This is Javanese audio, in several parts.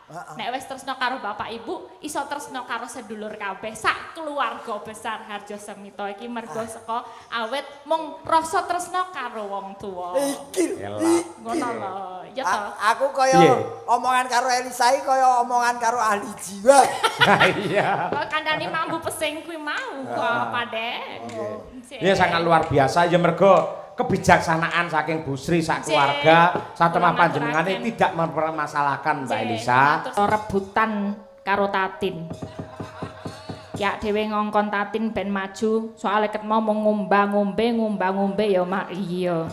Nek wis tresno karo bapak ibu, iso tresno karo sedulur kabeh, sak keluarga besar Harjo Semito iki mergo saka awet mung rasa tresno karo wong tuwa. Iki. Ngono lho, ya to. Aku kaya omongan karo Elisa iki kaya omongan karo ahli jiwa. Iya. Kok kandhane mambu pesing kuwi mau kok Pandek. Iya sangat luar biasa ya mergo kebijaksanaan saking Bu Sri sak keluarga satemah panjenengane tidak mempermasalahkan Mbak Elisa rebutan karo Tatin ya dhewe ngongkon Tatin ben maju soalnya ket mau ngumbang-ngombe ya mak iya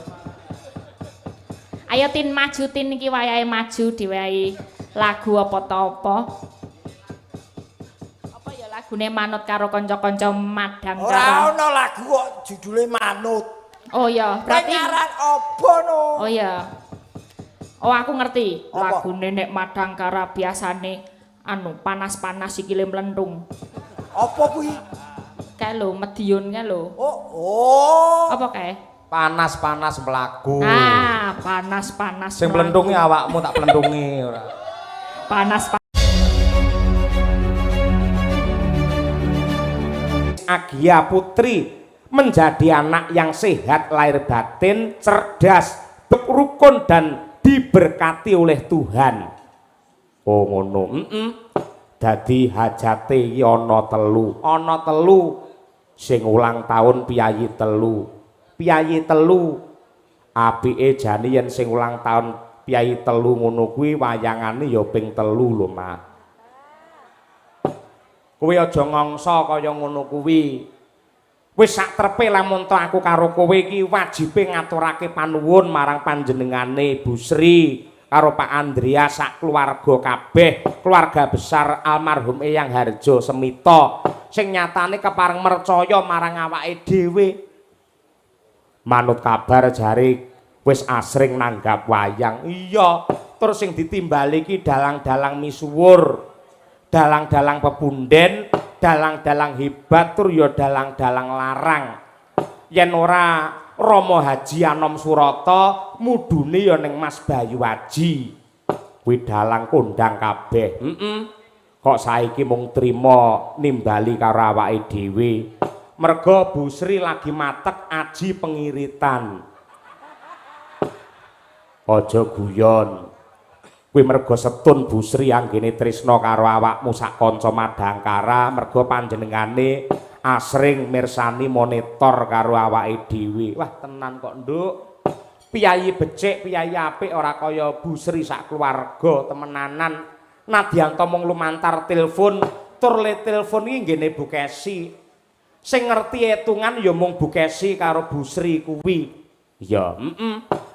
ayo Tin maju Tin iki wayahe maju diwehi lagu apa-apa apa ya lagune manut karo kanca-kanca madang ora ana lagu kok judule manut. Oh iya, berarti nyaran apa no? Oh iya. Oh aku ngerti. Apa? Lagu Nenek Madangkara biasane anu panas-panas sikile mlentung. Apa kuwi? Kae lho Medion kae lho. Oh. Apa kae? panas-panas mlaku. Ah, panas-panas. Sing plentungi awakmu tak plentungi ora. Panas. Agia Putri menjadi anak yang sehat lahir batin, cerdas, rukun dan diberkati oleh Tuhan. Oh ngono. Dadi hajate iki ana telu sing ulang tahun piyayi telu. Apike jane yen sing ulang tahun piyayi telu ngono kuwi wayangane ya ping telu lho, Mak. Kowe aja ngongso kaya ngono kuwi. Wis sak trepe lamun to aku karo kowe iki wajibe ngaturake panuwun marang panjenengane Bu Sri karo Pak Andrea sak keluarga kabeh, keluarga besar almarhum Eyang Harjo Semito sing nyatane kepareng mercaya marang awake dhewe. Manut kabar jare wis asring nanggap wayang. Iya, terus sing ditimbali iki dalang-dalang misuwur, dalang-dalang pepunden, dalang-dalang hebat tur ya dalang-dalang larang. Yen ora Rama Haji Anom Surata mudune ya ning Mas Bayu Aji. Kuwi dalang kondang kabeh. Kok saiki mung trima nimbali karo awake dhewe. Merga Bu Sri lagi matek aji pengiritan. Aja guyon. Kuwi merga setun Bu Sri anggene tresna karo awakmu sak kanca Madangkara, merga panjenengane asring mirsani monitor karo awake dhewe. Wah tenan kok, Nduk. Piyayi becik, piyayi apik ora kaya Bu Sri sak keluarga temenanan. Nadyanto mung lumantar telepon, tur le telepon iki nggene Bu Kesi. Sing ngerti etungan ya mung Bu Kesi karo Bu Sri kuwi. Ya,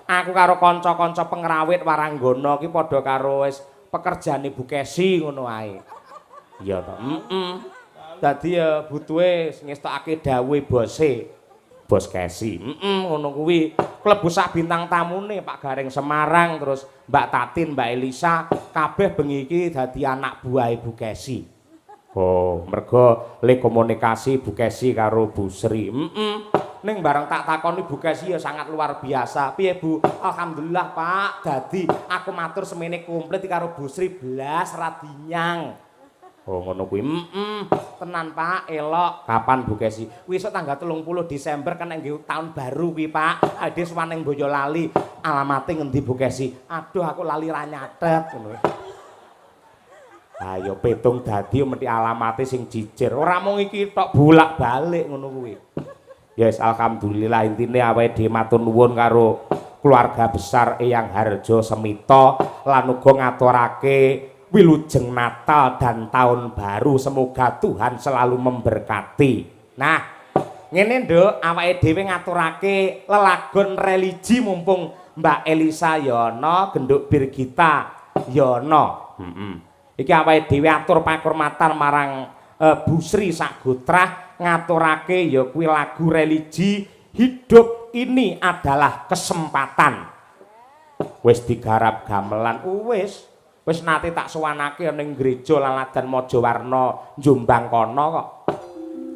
aku karo kanca-kanca pengrawit waranggana iki padha karo wis pekerjane Bu Kesi ngono ae. Iya to. Dadi ya butuhe ngestokake dawuhe bose. Bos Kesi. Ngono kuwi. Klebu sak bintang tamune Pak Gareng Semarang terus Mbak Tatin, Mbak Elisa kabeh bengi iki dadi anak buahe Bu Kesi. Oh, mergo le komunikasi Bu Kesi karo Bu Sri. Ning bareng tak takoni Bu Kesi ya sangat luar biasa. Piye Bu? Alhamdulillah Pak. Dadi aku matur semene komplit karo Bu Sri blas ra dinyang. Oh ngono kuwi. Tenan Pak, elok. Kapan Bu Kesi? Kuwi esuk tanggal 30 Desember kan nggih tahun baru kuwi Pak. Ade suwaning Boyolali. Alamate ngendi Bu Kesi? Aduh aku lali ra nyatet ngono. Ayo petung dadi mesti alamate sing jijir. Ora mung iki tok bolak-balik ngono kuwi. Yes, alhamdulillah intine awake dhewe matur nuwun karo keluarga besar Eyang Harjo Semito lan uga ngaturake wilujeng Natal dan tahun baru. Semoga Tuhan selalu memberkati. Nah, ngene Nduk, awake dhewe ngaturake lelagon religi mumpung Mbak Elisa ya ana, Genduk Birgita ya ana. Iki awake dhewe atur pakurmatan marang Bu Sri Sagotrah ngaturake ya kuwi lagu religi hidup ini adalah kesempatan. Wis digarap gamelan wis nate tak sowanake ning gereja Laladan Majawarna Jombang kono kok.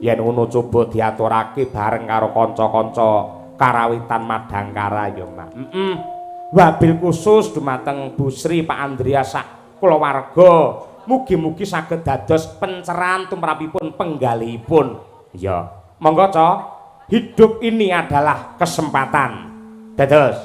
Yen ngono coba diaturake bareng karo kanca-kanca karawitan Madangkara ya, Mak. Wabil khusus dumateng Bu Sri Pak Andrea sak kulawarga mugi-mugi saged dados pencerahan tumrapipun penggalihipun. Ya, monggo Cok. Hidup ini adalah kesempatan. Dados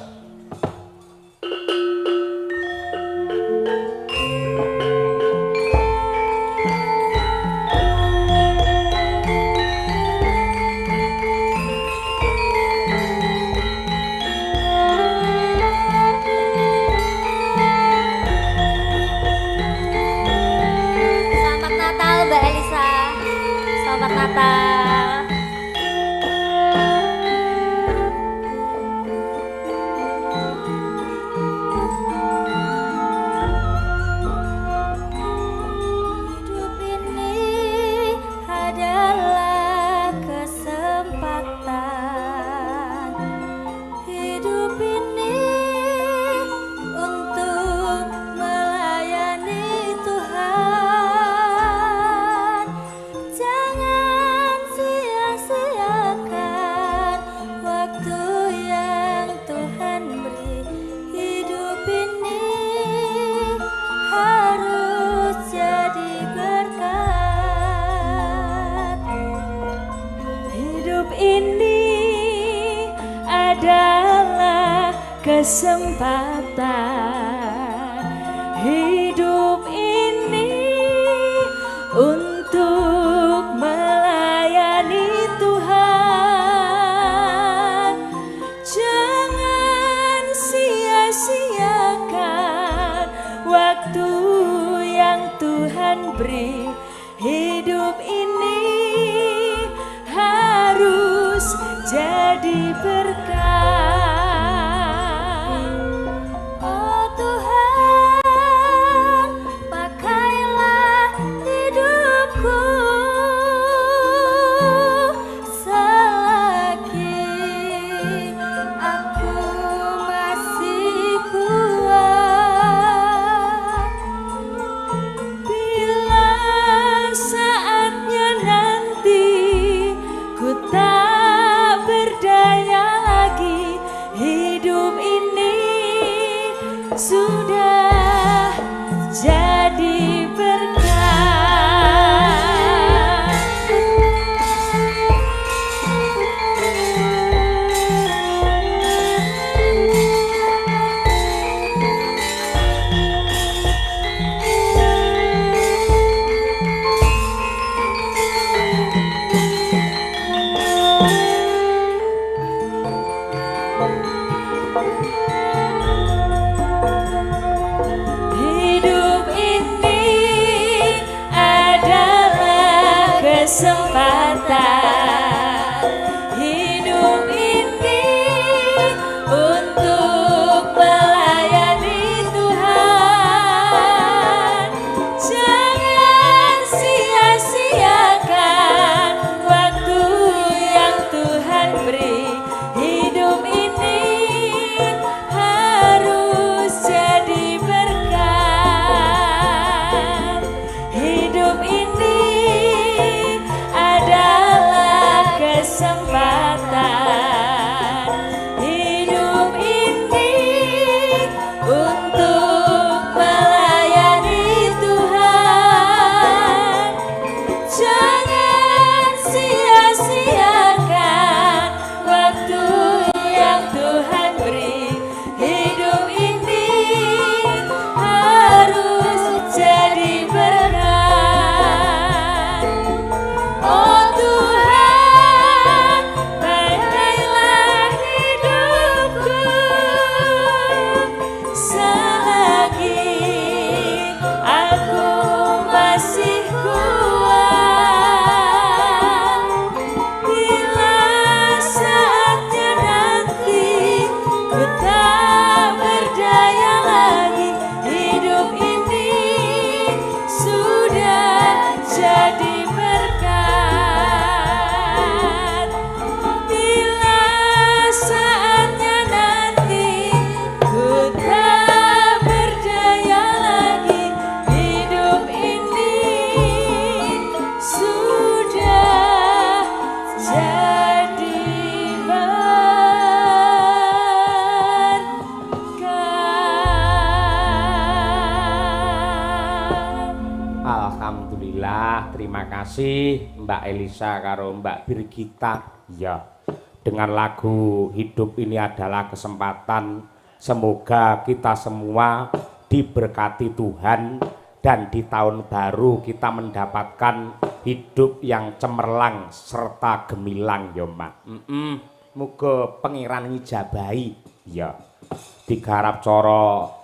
Selamat Natal Mbak Elisa. Selamat Natal. Hidup ini adalah kesempatan. Hidup ini untuk melayani Tuhan. Jangan sia-siakan waktu yang Tuhan beri. Hidup ini harus jadi berkat. Hidup ini adalah kesempatan. Hidup ini untuk melayani Tuhan. Jangan sia-siakan waktu yang Tuhan beri. Hidup ini harus jadi berkat. Oh Tuhan, pakailah hidupku selagi aku masih kuat. Bila saatnya nanti ku tak berdaya lagi, hidup ini sudah jadi berkat. Hidup ini adalah kesempatan. Hidup ini untuk melayani Tuhan. Jangan sia-siakan waktu yang Tuhan beri. Hidup ini harus jadi berkat. Hidup ini adalah Alhamdulillah, terima kasih Mbak Elisa karo Mbak Birgita. Ya, dengan lagu Hidup Ini Adalah Kesempatan, semoga kita semua diberkati Tuhan dan di tahun baru kita mendapatkan hidup yang cemerlang serta gemilang ya Mbak. Muga pengiran ngijabahi. Ya, digarap cara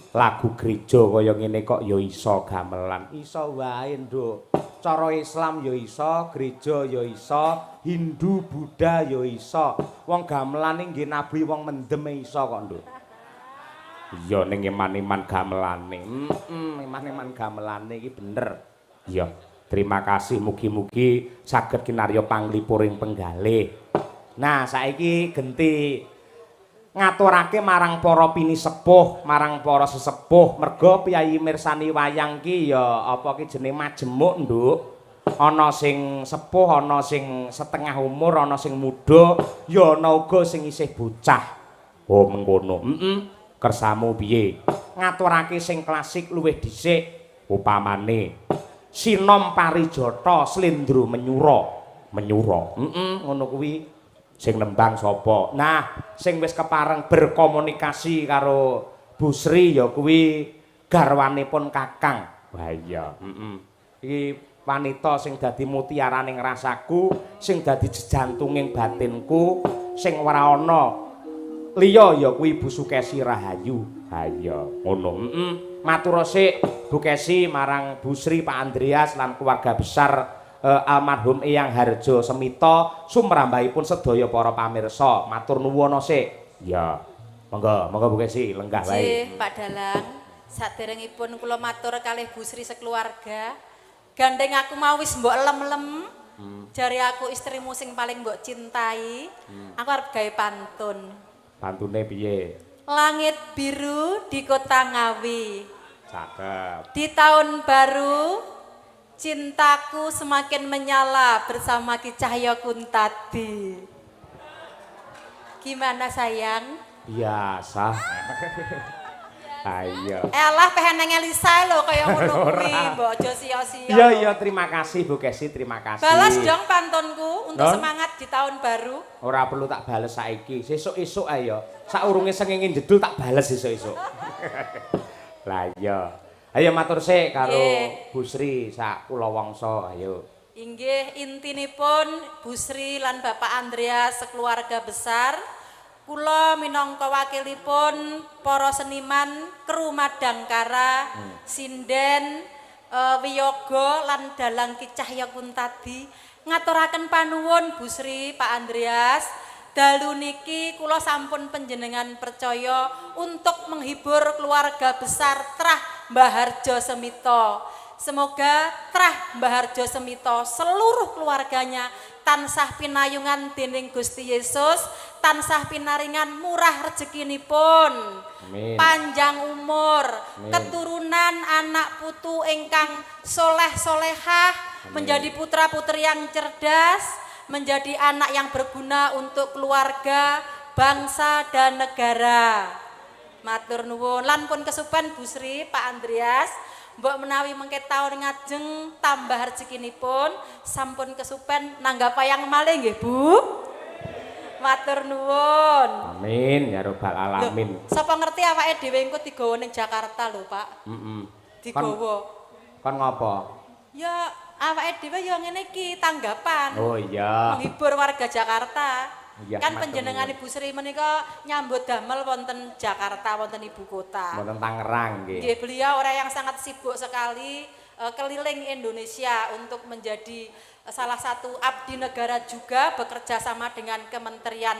lagu gereja kaya ngene kok ya iso gamelan. Iso wae, Nduk. Cara Islam ya iso, gereja ya iso, Hindu, Buddha ya iso. Wong gamelan nggih nabi wong mendem iso kok, Nduk. Iya ning iman-iman gamelane. Iman-iman gamelane iki bener. Iya, terima kasih mugi-mugi saged kinarya panglipuring penggalih. Nah, saiki genti ngaturake marang para pinisepuh, marang para sesepuh, merga piyayi mirsani wayang ki ya apa ki jenenge majemuk, Nduk. Ana sing sepuh, ana sing setengah umur, ana sing muda, ya ana uga sing isih bocah. Oh, mengkono. Kersamu piye? Ngaturake sing klasik luwih dhisik, upamane Sinom Parijata Slendra Menyura. Ngono kuwi. Sing nembang sapa? Nah, sing wis kepareng berkomunikasi karo Bu Sri ya kuwi garwanipun Kakang. Wah iya, Iki wanita sing dadi mutiaraning rasaku, sing dadi jejantunging batinku, sing ora ana liya ya kuwi Bu Sukesi Rahayu. Ha iya, ngono. Matur sik Bu Kesi marang Bu Sri, Pak Andreas lan keluarga besar almarhum Eyang Harjo Semito, sumrambahipun sedaya para pamirsa. Matur nuwun sik. Ya. Monggo Bu Kesi lenggah wae. Nggih, Pak Dalang. Saderengipun kula matur kalih Bu Sri sekeluarga. Gandeng aku mau wis mbok lem-lem. Jari aku istrimu sing paling mbok cintai. Aku arep gawe pantun. Pantune piye? Langit biru di kota Ngawi. Cakep. Di tahun baru cintaku semakin menyala bersama Ki Cahya Kuntadi. Gimana sayang? Biasa. Ayo. Elah pengen Elisa lho kaya ngono kuwi, mbok aja sia-sia. Iya, terima kasih Bu Kesi, terima kasih. Balas dong pantunku untuk semangat di tahun baru. Ora perlu tak bales saiki, sesuk-esuk ayo. Saurunge sengenge jedul tak bales sesuk-esuk. Lah iya. Ayo matur sik karo Bu Sri sak kula wangsa, ayo. Inggih intinipun Bu Sri lan Bapak Andreas sekeluarga besar, kula minangka wakilipun para seniman kru Madangkara, Sinden, Wiyoga lan Dalang Ki Cahya Kuntadi ngaturaken panuwun Bu Sri, Pak Andreas. Dalu niki kula sampun panjenengan percaya untuk menghibur keluarga besar Trah Mbah Harjo Semito. Semoga Trah Mbah Harjo Semito seluruh keluarganya tansah pinayungan dening Gusti Yesus, tansah pinaringan murah rezekinipun, panjang umur, keturunan anak putu ingkang soleh solehah, menjadi putra putri yang cerdas, menjadi anak yang berguna untuk keluarga, bangsa dan negara. Matur nuwun lan pun kesupen Bu Sri, Pak Andreas. Mbok menawi mengke taun ngajeng tambah rezekinipun sampun kesupen nanggap payang malih nggih Bu. Matur nuwun. Amin ya rabbal alamin. Sapa ngerti awake dhewe engko digawa ning Jakarta lho, Pak. Digawa. Kon ngopo? Ya awake dhewe ya ngene iki tanggapan. Oh iya. Menghibur warga Jakarta. Ya, kan panjenengan Ibu Sri menika nyambut damel wonten Jakarta, wonten ibu kota. Wonten Tangerang nggih. Nggih, beliau orang yang sangat sibuk sekali keliling Indonesia untuk menjadi salah satu abdi negara juga, bekerja sama dengan Kementerian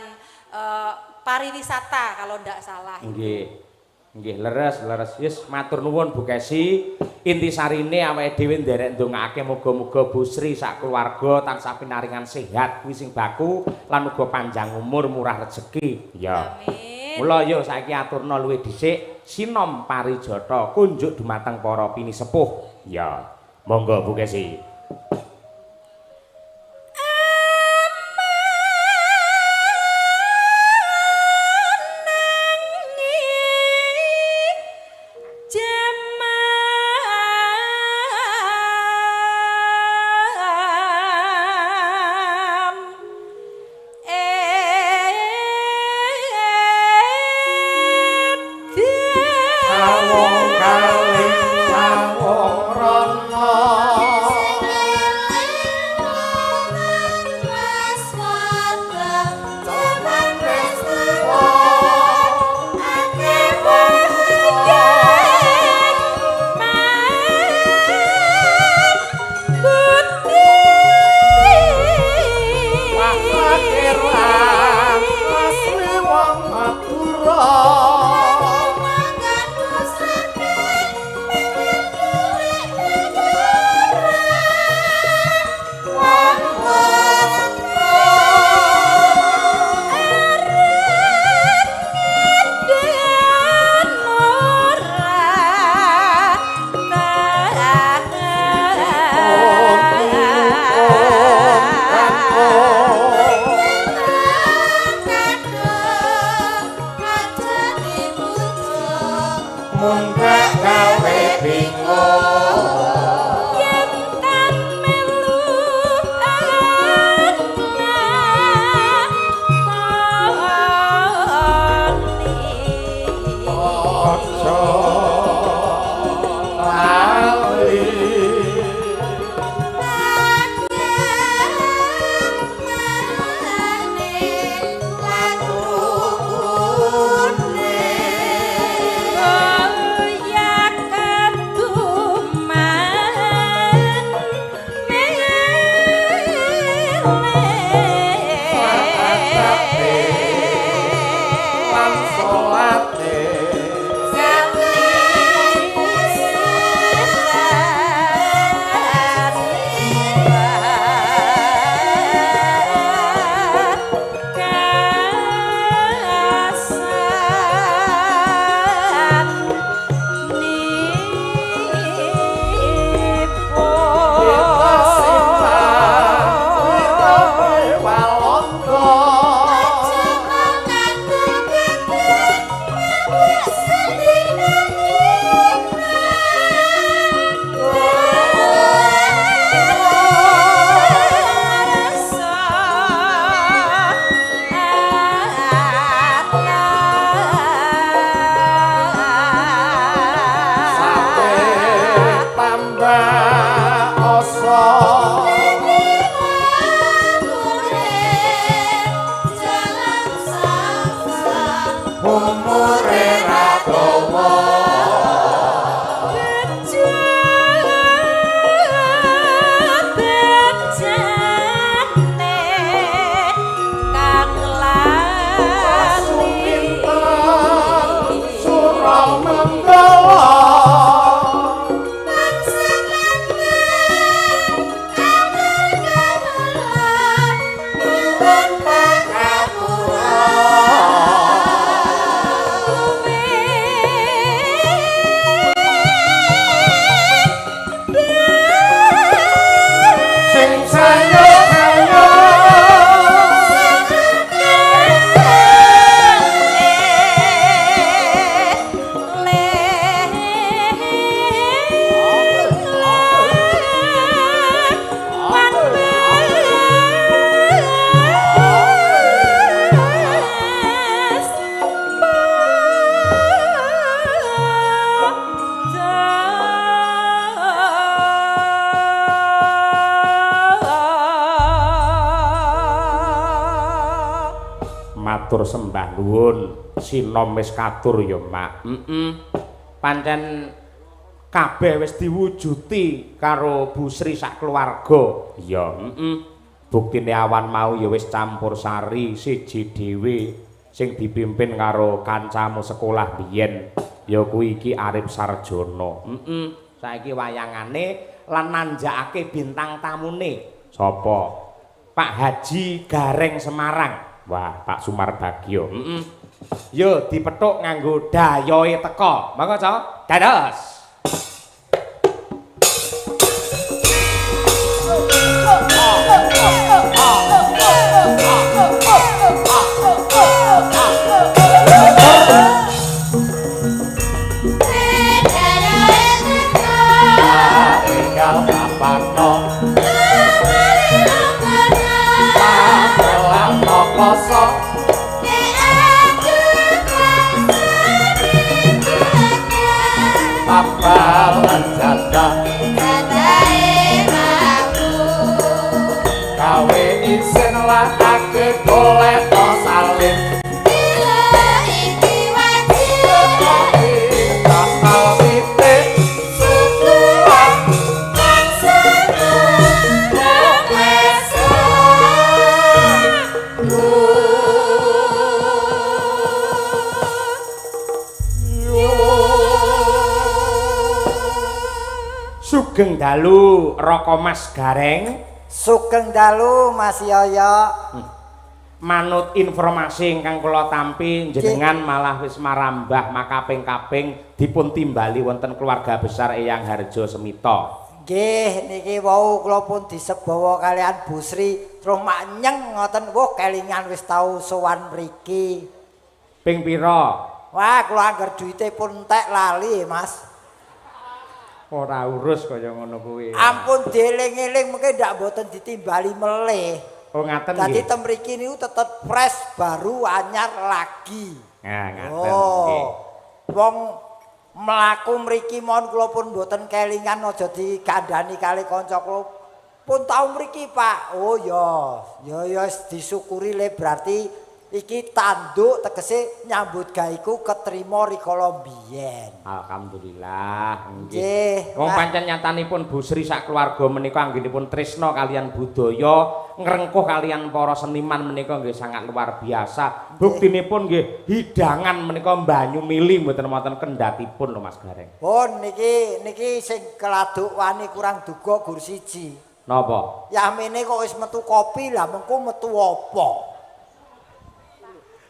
Pariwisata kalau ndak salah. Nggih. Nggih, leres. Yes, matur nuwun Bu Kesi. Intisarine awake dhewe nderek ndongaake muga-muga Bu Sri sak keluarga tansah pinaringan sehat kuwi sing baku lan uga panjang umur, murah rezeki. Ya. Amin. Mula yo saiki aturna luwih dhisik Sinom Parijata kunjuk dumateng para pinisepuh. Ya. Monggo Bu Kesi. Mbak Oso umure ra dawa matur sembah nuwun sinom wis katur ya Mak. Pancen kabeh wis diwujuti karo Bu Sri sak keluarga. Ya, buktine awan mau ya wis campur sari siji dhewe sing dipimpin karo kancamu sekolah biyen. Ya kuwi iki Arif Sarjono. Saiki wayangane lan nanjakake bintang tamune. Sapa? Pak Haji Gareng Semarang. Wah, Pak Sumar Bagio. Yo dipethuk nganggo dayoe teka. Monggo, Cok. Dados. Sugeng dalu Raka Mas Gareng. Sugeng dalu Mas Yoyo. Manut informasi ingkang kula tampi jenengan malah wis marambah makaping-kaping dipun timbali wonten keluarga besar Eyang Harjo Semito. Nggih, niki wau kula pun disebawa kalian Bu Sri terus manyeng ngoten. Wah, kelingan wis tau sowan mriki. Ping pira? Wah, kula angger duwite pun entek lali, Mas. Ora urus kaya ngono kuwi. Ampun dieling-eling mengke ndak mboten ditimbali melih. Oh ngaten nggih. Dadi tem mriki niku tetep fresh baru anyar lagi. Nah, ngaten nggih. Wong mlaku mriki mon kula pun mboten kelingan aja dikandhani kali kanca kula. Pun tau mriki, Pak. Oh ya, ya disyukuri le berarti iki tanduk tegese nyambut gaweku ketrima rikala biyen. Alhamdulillah nggih. Wong pancen nyatanipun Bu Sri sak keluarga menika anggenipun tresna kalian budaya, ngrengkuh kalian para seniman menika nggih sangat luar biasa. Buktinipun nggih hidangan menika banyu mili mboten wonten kendhatipun lho Mas Gareng. Pun niki sing keladuk wani kurang duga gur siji. Napa? Yamene kok wis metu kopi lah mengko metu apa?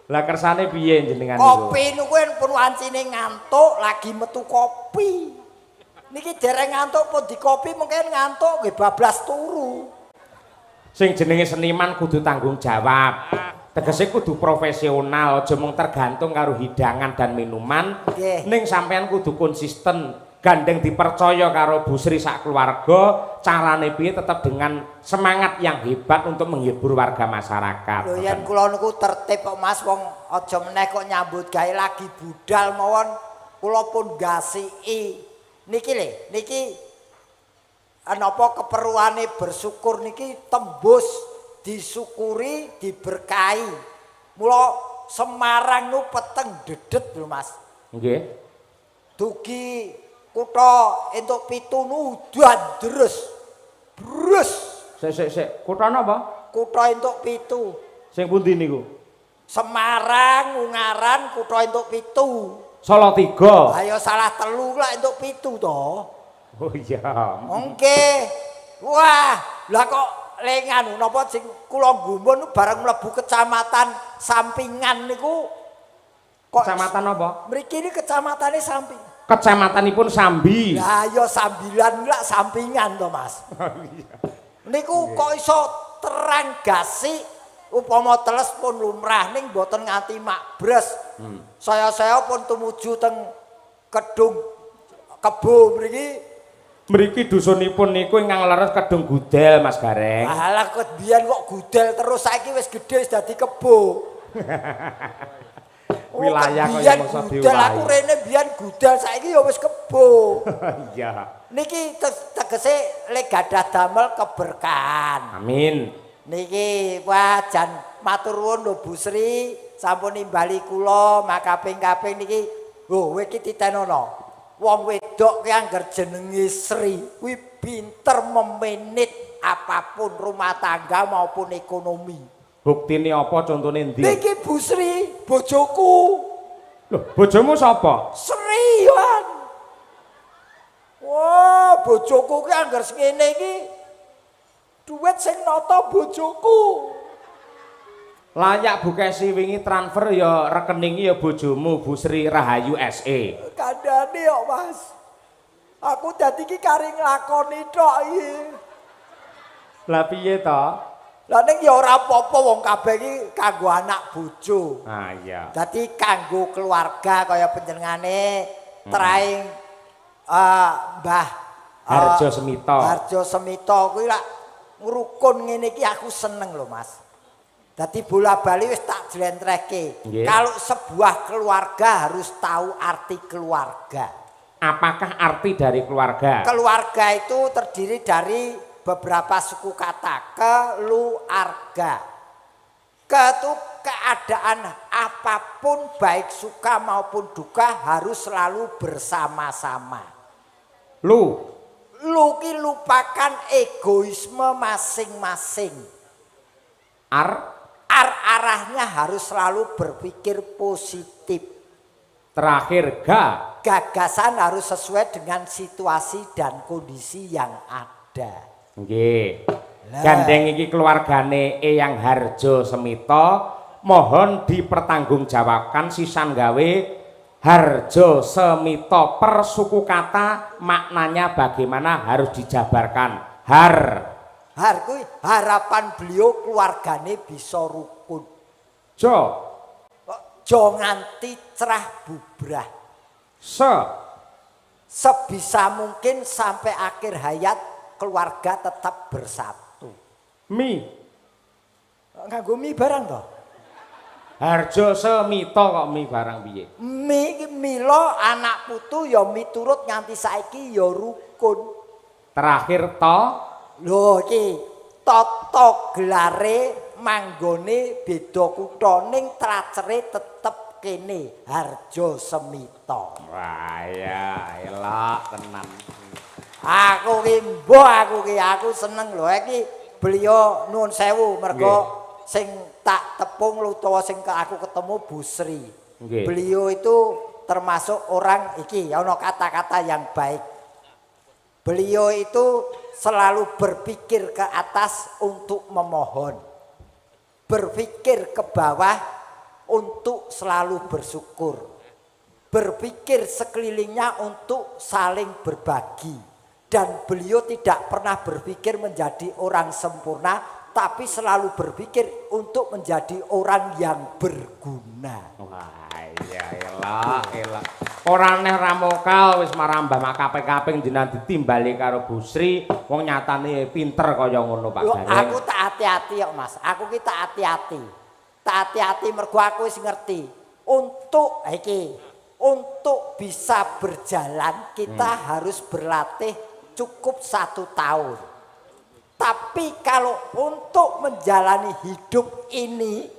Lah kersane piye jenengan niku? Kopi niku pun wancine ngantuk lagi metu kopi. Niki dereng ngantuk pun di kopi mungkin ngantuk nggih bablas turu. Sing jenenge seniman kudu tanggung jawab. Tegese kudu profesional, aja mung tergantung karo hidangan dan minuman. Ning sampean kudu konsisten. Gandeng dipercaya karo Bu Sri sak keluarga, carane piye tetap dengan semangat yang hebat untuk menghibur warga masyarakat. Lho yen kula niku tertib kok Mas, wong aja meneh kok nyambut gawe lagi budal mawon kula pun gasiki. Niki napa keperluane bersyukur niki tembus disyukuri diberkahi. Mula Semarang nu peteng dedet lho Mas. Nggih. Dugi kutha entuk 7 nu udan deres. Brus. Sik. Kutha napa? Kutha entuk 7. Sing pundi niku? Semarang, Ungaran, kutha entuk 7. Salatiga. Ayo salah 3 lah entuk 7 to. Oh iya. Oke. Wah, lah kok lengan napa sing kula gumun bareng mlebu kecamatan Sampingan niku kok Kecamatan apa? mriki iki kecamatane Samping. Kecamatanipun Sambi. Lah ya sambilan lak Sampingan to, Mas. Niku kok iso terang gasik upama teles pun lumrah ning mboten nganti makbres. Saya pun tumuju teng Kedung Kebo mriki. Mriki dusunipun niku ingkang leres Kedung Gudel Mas Gareng. Alah kok biyen kok gudel terus saiki wis gedhe wis dadi kebo. Wilayah kaya biyen mangsa gudel aku rene biyen gudel saiki ya wis kebo. Iya. Niki tegese lek gadah damel keberkahan. Amin. Niki wah jan matur nuwun lho Bu Sri sampun nimbali kula makaping-kaping niki. Lho kowe iki titenono. Wong wedok ki angger jenenge Sri kuwi pinter memanage apapun rumah tangga maupun ekonomi. Buktine apa contone ndi? Niki Bu Sri, bojoku. Loh, bojomu sapa? Sri Yohan. Wah, bojoku ki angger ngene iki duit sing nata bojoku. Layak Bu Kesi wingi transfer ya rekeningi ya bojomu Bu Sri Rahayu SE. Kandhane kok Mas. Aku dadi iki kari nglakoni tok iki. Lah piye to? Lah ning ya ora apa-apa wong kabeh iki kanggo anak bojo. Ah iya. Dadi kanggo keluarga kaya panjenengane traing Mbah Harjo Semito. Harjo Semito kuwi lak ngrukun ngene iki aku seneng lho Mas. Dadi bola-bali wis tak jlentrehke. Kalau sebuah keluarga harus tahu arti keluarga. Apakah arti dari keluarga? Keluarga itu terdiri dari beberapa suku kata. Keluarga. Itu keadaan apapun baik suka maupun duka harus selalu bersama-sama. Lu ki lupakan egoisme masing-masing. Arahnya harus selalu berpikir positif. Terakhir gagasan harus sesuai dengan situasi dan kondisi yang ada. Nggih. Gandeng iki keluargane Eyang Harjo Semito mohon dipertanggungjawabkan sisan gawe Harjo Semito per suku kata maknanya bagaimana harus dijabarkan. Har kuwi harapan beliau keluargane bisa rukun. Jo nganti cerah bubrah. Sebisa mungkin sampai akhir hayat keluarga tetap bersatu. Nganggo mie barang toh? Harjo Semito kok mie barang piye? Milo anak putu ya miturut nganti saiki ya rukun. Terakhir to lho iki tata gelare manggone beda kutha ning tracere tetep kene Harjo Semito. Wah ya elok tenan. Aku ki aku seneng lho iki beliau nuwun sewu mergo sing tak tepung utawa sing aku ketemu Bu Sri. Beliau itu termasuk orang iki ana kata-kata yang baik. Beliau itu selalu berpikir ke atas untuk memohon. Berpikir ke bawah untuk selalu bersyukur. Berpikir sekelilingnya untuk saling berbagi. Dan beliau tidak pernah berpikir menjadi orang sempurna, tapi selalu berpikir untuk menjadi orang yang berguna. Wah iya elok. Ora neh ramokal wis marambah makaping-kaping jenengan ditimbali karo Bu Sri, wong nyatane pinter kaya ngono Pak Gareng. Aku tak hati-hati kok Mas. Aku ki tak hati-hati. Tak hati-hati mergo aku wis ngerti. Untuk bisa berjalan kita harus berlatih cukup 1 tahun. Tapi kalau untuk menjalani hidup ini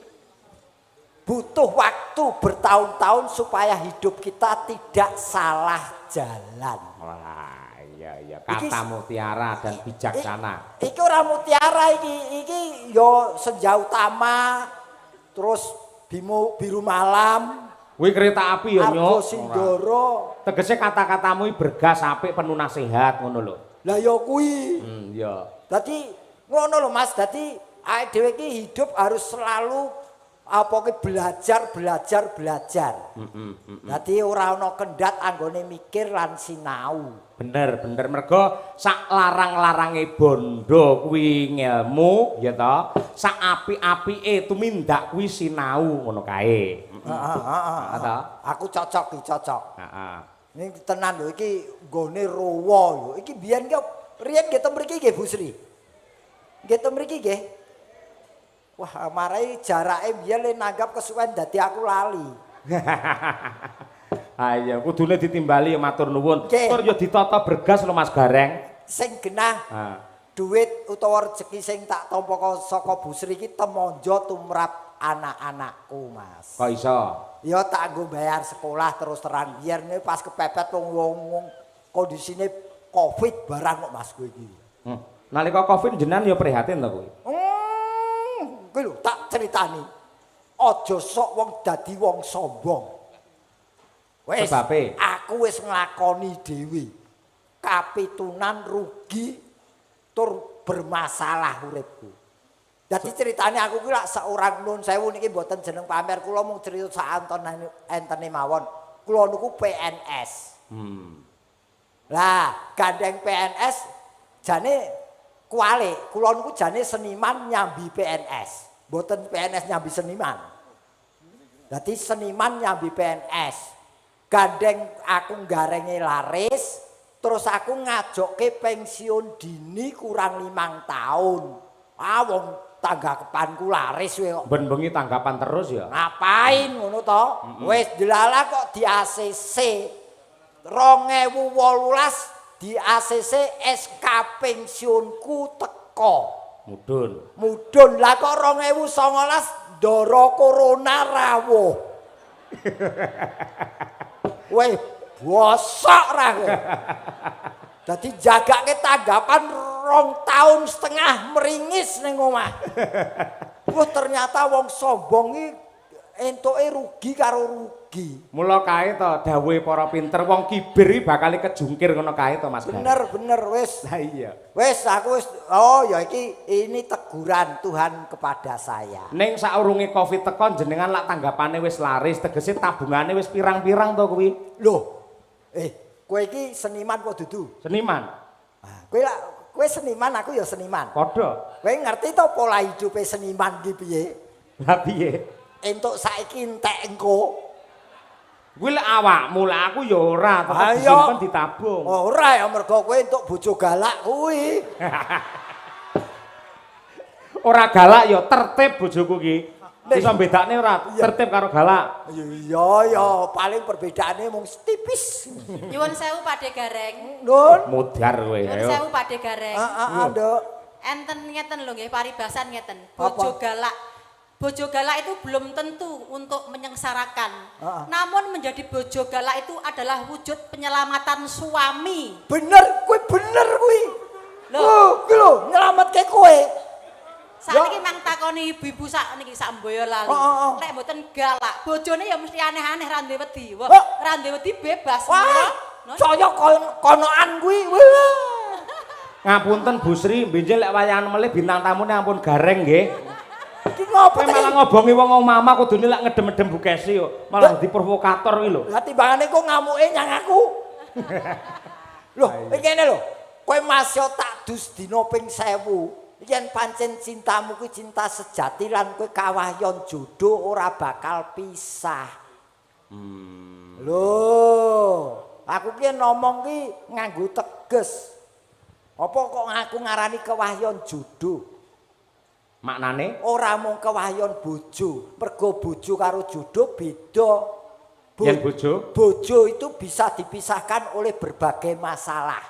butuh waktu bertahun-tahun supaya hidup kita tidak salah jalan. Wah, iya kata mutiara dan bijaksana. Iki ora mutiara iki yo senja utama terus biru malam. Kuwi kereta api ya, Argo Nyok. Sindoro. Tegese kata-katamu iki bergas apik penuh nasihat ngono lho. Lah ya kuwi. Ya. Dadi ngono lho Mas, dadi awake dhewe iki hidup harus selalu belajar. Dadi ora ana kendhat anggone mikir lan sinau. Bener mergo sak larang-larange bondo kuwi ngelmu ya ta. Sak apik-apike tumindak kuwi sinau ngono kae. Heeh. Aku cocok iki cocok. Heeh. Ini tenan lho iki nggone rowo lho. Iki biyen riyen nggih teng mriki nggih Bu Sri. Nggih teng mriki nggih. Wah, marai jarake biyen le nanggap kesuwen dadi aku lali. Ayo kudune ditimbali ya matur nuwun. Tur ya ditata bergas lho Mas Gareng. Sing genah. Duit utawa rezeki sing tak tampa saka Bu Sri iki temonjo tumrap anak-anakku, Mas. Kok iso? Ya tak nggo bayar sekolah terus terang biar pas kepepet wong kondisine Covid barang kok Mas kowe iki. Nalika Covid jenengan ya prihatin to kowe. Kuwi lho tak critani. Aja sok wong dadi wong sombong. Wis aku wis nglakoni dhewe. Kapitunan rugi tur bermasalah uripku. Jadi ceritanya aku kira seorang nun sewu niki mboten jeneng pamer kula mung cerita sak entene mawon. Kula niku PNS. Lah, gandeng PNS jane kuali. Kula niku jane seniman nyambi PNS. Mboten PNS nyambi seniman. Dadi seniman nyambi PNS. Gandeng aku garenge laris, terus aku ngajokke pensiun dini kurang 5 tahun. Wong tanggapanku laris we kok. Ben bengi tanggapan terus ya. Ngapain ngono to? Wis delala kok di ACC. 2018 di ACC SK pensiunku teko. Mudhun lah kok 2019 ndara corona rawuh. Weh, bosok ra kowe. Dadi jagake tanggapan 2,5 tahun meringis ning omah. Wah ternyata wong sombong iki entuke rugi karo rugi. Mula kae to dawuhe para pinter wong kibir iki bakal kejungkir ngono kae to Mas. Bener wis. Lah iya. Wis aku wis ya ini teguran Tuhan kepada saya. Ning saurunge Covid teko jenengan lak tanggapane wis laris tegese tabungane wis pirang-pirang to kuwi. Lho. Kowe iki seniman apa dudu? Seniman. Kowe seniman aku ya seniman. Padha. Kowe ngerti to pola hidupe seniman ki piye? Lah piye? Entuk saiki entek engko. Kuwi lek awakmu lah aku ya ora tetep disimpen ditabung. Ora ya mergo kowe entuk bojo galak kuwi. Ora galak ya tertib bojoku ki. Iso bedakne ora tertib karo galak. Iya ya paling perbedaane mung tipis. Nyuwun sewu Pakde Gareng. Nun. Mudhar kowe Nyuwun ayo. sewu Pakde Gareng. Nduk. Enten ngeten lho nggih paribasan ngeten. Bojo galak. Bojo galak itu belum tentu untuk menyengsarakan. Namun menjadi bojo galak itu adalah wujud penyelamatan suami. Bener kuwi. Lho, kuwi lho nyelametke kowe. Saiki mang takoni ibu-ibu sak niki sak mboyo lali. Nek mboten galak, bojone ya mesti aneh-aneh ra ndek wedi. Wah, ra ndek wedi bebas. Saya konoan kuwi. Ngapunten Bu Sri, benjel lek wayahan melih bintang tamune ampun Gareng nggih. Iki ngopo malah ngobongi wong omah kudune lek ngedem-edem Bu Kesi yo. Malah di provokator kuwi lho. Lah timbangane kok ngamuke nyang aku. Loh, iki ngene lho. Kowe masih tak dus dina ping 1000. Yen pancen cintamu kuwi cinta sejati lan kowe kawahyon jodoh ora bakal pisah. Loh, aku ki ngomong ki nganggo teges. Apa kok aku ngarani kewahyon jodoh? Maknane ora mung kewahyon bojo, mergo bojo karo jodoh beda. Yen bojo itu bisa dipisahkan oleh berbagai masalah.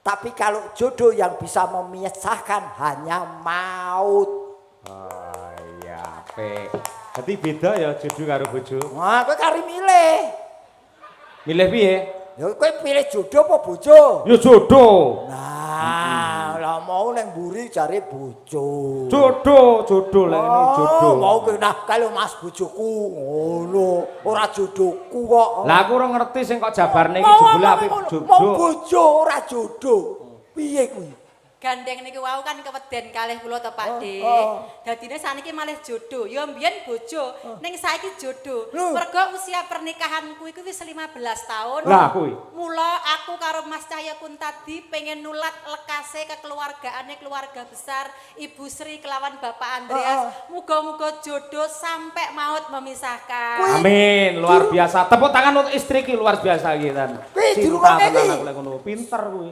Tapi kalau jodoh yang bisa memisahkan hanya maut. Oh iya, apik. Dadi beda ya jodoh karo bojo. Wah, kowe kari milih. Milih piye? Ya kowe pilih jodoh apa bojo? Ya jodoh. Nah, lah mau neng mburi jare bojo. Jodoh lah ini jodoh. Mau kena kalau Mas bojoku ngono, ora jodohku kok. Lah aku ora ngerti sing kok jabarne iki jebule apik Mau jodoh. bojo ora jodoh. Piye kuwi? Gandeng niki wau kan keweden kalih kula to Pak De. oh. Dadine saniki malih jodoh. Ya mbiyen bojo, ning saiki jodoh. Loh. Mergo usia pernikahanku iku wis 15 tahun. Lah kuwi. Mula aku karo Mas Cahya Kuntadi pengen nulat lekase kekeluargaane keluarga besar Ibu Sri kelawan Bapak Andreas. Muga-muga jodoh sampai maut memisahkan. Amin, luar biasa. Tepuk tangan untuk istri ki luar biasa iki kan. Kuwi di Cinta rumah tenan iki. aku lek ngono. Pinter kuwi.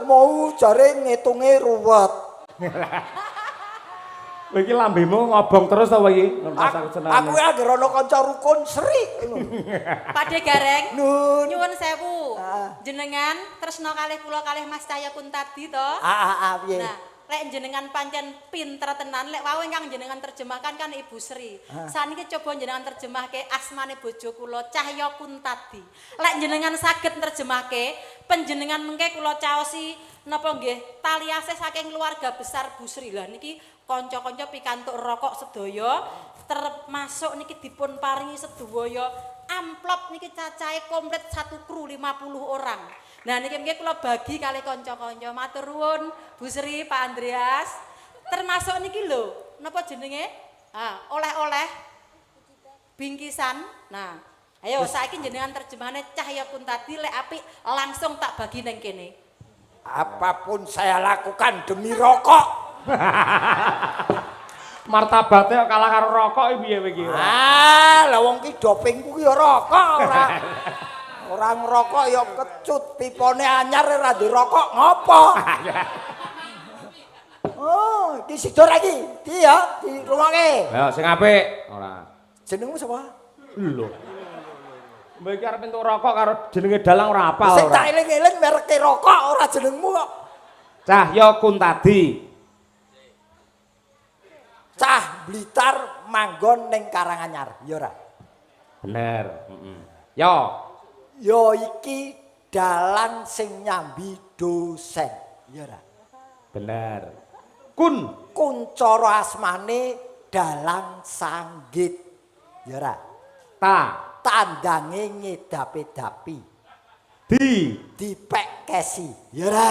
Mau jare ngitunge ruwet. Kowe iki lambemu ngobong terus ta kowe iki? Pas aku seneng. Aku anggere ana kanca rukun Sri. Pak De Gareng. Nun. Nyuwun sewu. Ah. Jenengan tresno kalih kula kalih Mas Cahya Kuntadi to. Piye? Nah, lek jenengan pancen pinter tenan, lek wau ingkang jenengan terjemahkan kan Ibu Sri. Saniki coba jenengan terjemahke asmane bojo kula Cahya Kuntadi. Lek jenengan saged terjemahke, panjenengan mengke kula caosi napa nggih tali asih saking keluarga besar Bu Sri. Lah niki kanca-kanca pikantuk rokok sedaya termasuk niki dipun paringi sedaya amplop niki cacahe komplit 1 kru 50 orang. Nah niki mungkin kula bagi kali kanca-kanca matur nuwun Bu Sri, Pak Andreas. Termasuk niki lho, napa jenenge? Oleh-oleh bingkisan. Nah, ayo saiki jenengan terjemahane Cahya Kuntadi lek apik langsung tak bagi nang kene. Apapun saya lakukan demi rokok. Martabate kok kalah karo rokok iki piye kowe iki? Lah wong ki dopingku ki ya rokok ora. Ora ngerokok ya kecut, pipone anyar ora ndek rokok ngopo? Oh, iki sido lagi. Iki ya dirungokke. Ya sing apik ora. Jenengmu sapa? Lho. Mbak iki arep entuk rokok karo jenenge dalang ora apal Sing ora. tak eling-eling mereke rokok ora jenengmu kok. Cahya Kuntadi. Cah Blitar manggon ning Karanganyar, ya ora? Bener, Yo. Ya iki dalang sing nyambi dosen, ya ora? Bener. Kun. Kuncara asmane dalang sanggit, ya ora? Ta. Tandange ngedapi-dapi. Dipek kesi, ya ora?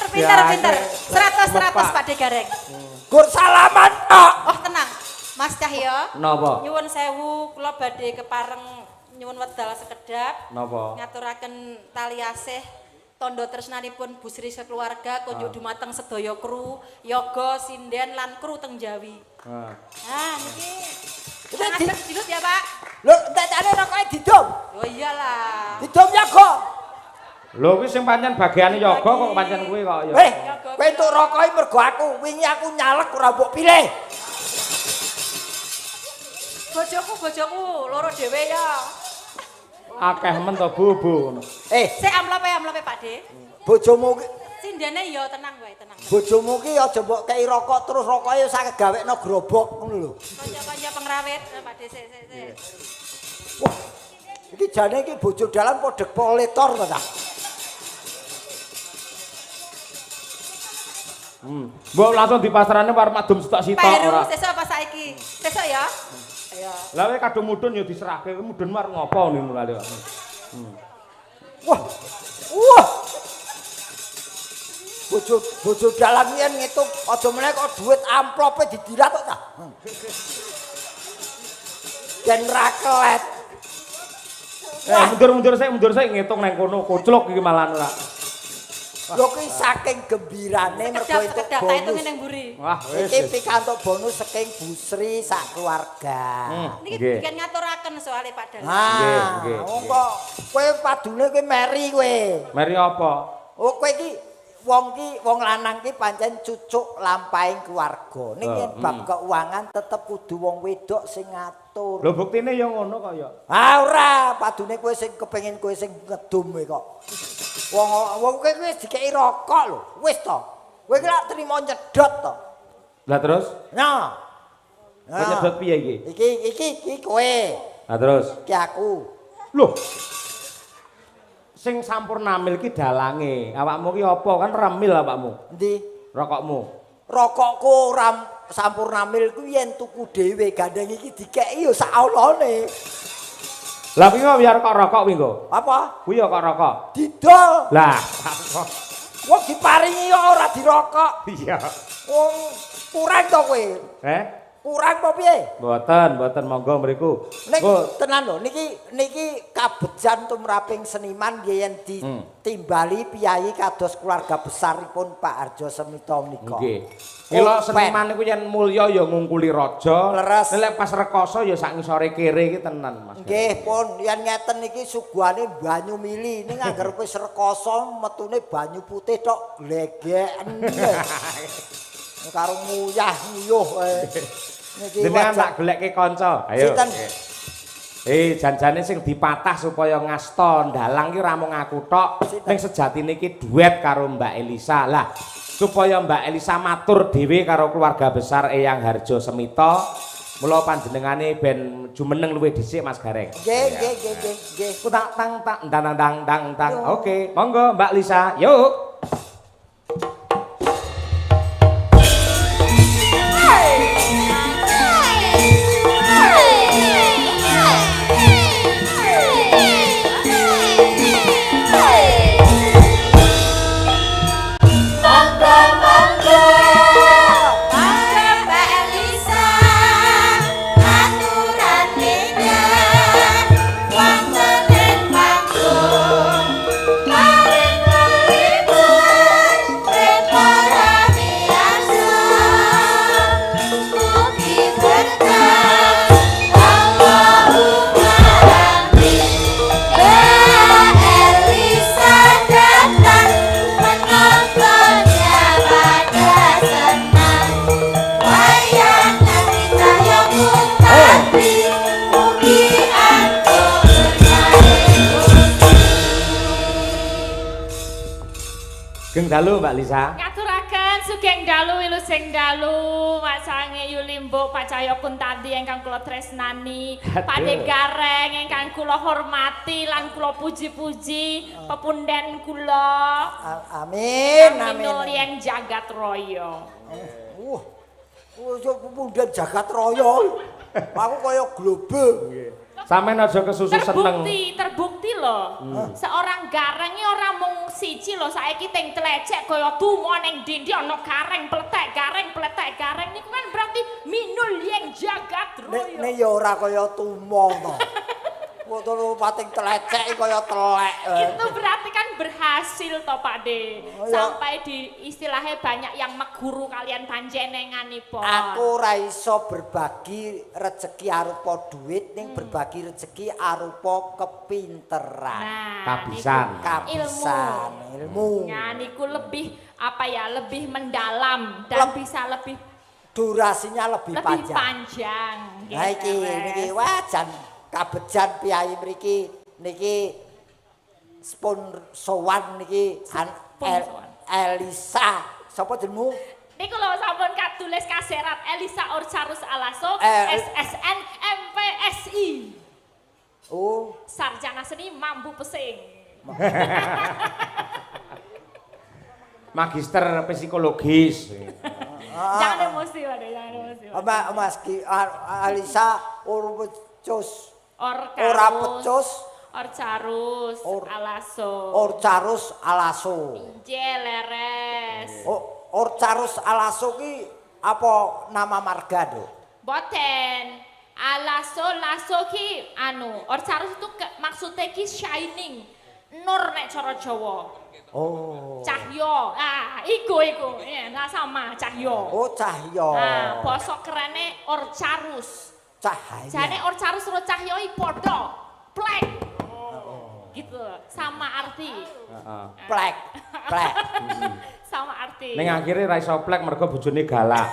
Pinter. 100 Pak De Gareng. Gur salaman tok. Oh tenang, Mas Cahya. Napa? Nyuwun sewu, kula badhe kepareng nyuwun wedal sekedap. Napa? Ngaturaken tali asih tondo tresnanipun Bu Sri sekeluarga kunjuk dumateng sedaya kru, yoga, sinden lan kru teng Jawi. Nah, niki ngajak dilut ya, Pak. Lho, entekane rokoke didom. Oh iyalah. Didom yaga. Lho kuwi sing pancen bagiane yoga kok pancen kuwi kok ya. Kowe entuk rokoke mergo aku wingi aku nyalek ora mbok pilih. Bojoku loro dhewe ya. Akeh men to bubu ngono. Sik amplope Pak De. Bojomu ki Sindene ya tenang wae, tenang. bojomu ki aja mbok kei rokok terus rokoke sak gawekno grobok ngono lho. Kanca-kanca pengrawit Pak De sik. Wah. Iki jane iki bojo dalan padha poletor to ta. Mbok langsung di pasarane war madum stok sitok Pak ora. Heru sesuk apa saiki? Sesuk ya. Ayo. Lah kowe kadung mudhun ya diserahke, mudhun mar ngopo ngono kali kok. Wah. Bojo dalan yen ngitung aja meneh kok duit amplope didirat kok ta. Den raklet. Mundur sik ngitung nang kono, koclok iki malah ora. Lho ki saking gembirane mergo entuk Sekedap tak hitungin bonus. nang mburi. Wah, wis. Iki pikantuk bonus saking Bu Sri sak keluarga. Niki Nggih. bikin ngaturaken soalnya Pak Dalang. Nggih. Wong kok kowe padune kowe meri kowe. Mari apa? Oh kowe iki wong lanang ki pancen cucuk lampahing keluarga. Ning yen bab keuangan tetep kudu wong wedok sing ngatur. matur. Lho buktine ya ngono kok ya. Ah ora, padune kowe sing kepengin kowe sing ngedum kok. Wong kowe wis dikeki rokok lho. Wis to. Kowe ki lak trimo nyedot to. Lah terus? Nah. Kok nyedot piye iki? Iki kowe. Lah terus? Iki aku. Loh. Sing sampurnamil ki dalange. Awakmu ki apa kan remil awakmu? Endi? Rokokmu. Rokokku ora sampurnamil ku yen tuku dhewe gandeng iki dikeki ya sak olone. Lah kuwi kok biar kok rokok kuwi kok. Apa? Kuwi ya kok rokok. Didol. Lah, Wong diparingi ya ora dirokok. iya. Wong kurang to kowe. Kurang apa piye? Mboten monggo mriku. Nek tenan lho niki kabejan tumraping seniman yen ditimbali piyai kados keluarga besaripun Pak Harjo Semito menika. Nggih. Mila seniman niku yen mulya ya ngungkuli raja. Leres. Nek pas rekoso ya sak ngisore kere iki tenan Mas. Nggih pun yen ngeten iki suguhane banyu mili ning anggar wis rekoso metune banyu putih tok legeken. Karo nguyah nguyuh niki jenengan tak goleke kanca. Ayo. Sinten? Janjane sing dipatah supaya ngasta ndalang ki ora mung aku tok. Ning sejatine iki duet karo Mbak Elisa. Lah, supaya Mbak Elisa matur dhewe karo keluarga besar Eyang Harjo Semito, mula panjenengane ben jumeneng luwih dhisik Mas Gareng. Nggih. Kutak tang tang. Oke, monggo Mbak Lisa. Yuk. Dalu Mbak Lisa. Ngaturaken sugeng dalu wilujeng dalu masange Yulimbo Pak Cahya Kuntadi ingkang kula tresnani, Pakde Gareng ingkang kula hormati lan kula puji-puji pepunden kula. Amin. Yang jagat raya. Pepunden jagat raya. Aku kaya globe. Sampeyan aja kesusu seneng. Terbukti loh. Seorang Gareng iki ora mung siji loh, saiki teng Tlecek kaya tumo ning ndi ana gareng pletek gareng niku kan berarti minul yang jagat raya. Nek ya ora kaya tumo to. Kok terus pating Tlecek kaya telek. Itu berarti kan berhasil toh Pak De. Sampai di istilahnya banyak yang meguru kalian panjenenganipun. Aku ora iso berbagi rezeki arupa duit ning berbagi rezeki arupa kepinteran. Kabisan, ilmu. Nah, niku lebih apa ya? Lebih mendalam dan bisa lebih durasinya lebih panjang. Nah iki wajan kabejan piyai mriki niki spon sowan niki Elisa. Sapa jenengmu? Niku lho sampun katulis kaserat Elisa Orcarus Alaso SSN MPSI. Oh, sarjana seni mambu pesing. Magister psikologis. Jangan emosi, Waduh, jangan emosi. Mas Alisa Orpecus. Ora pecus. Orcarus Alaso. Orcarus Alaso. Injil leres. Orcarus Alaso ki apa nama marga do? Boten. Lasso ki Orcarus itu maksudnya ki shining. Nur nek cara Jawa. Oh. Cahyo. Iku. Ya, sama cahyo. Oh, cahyo. Nah, basa kerene Orcarus. Cahaya. Jane Orcarus karo cahyo iki padha. Plek. Gitu. Sama arti. Plek. Sama arti. pati. Ning akhire ra iso plek mergo bojone galak.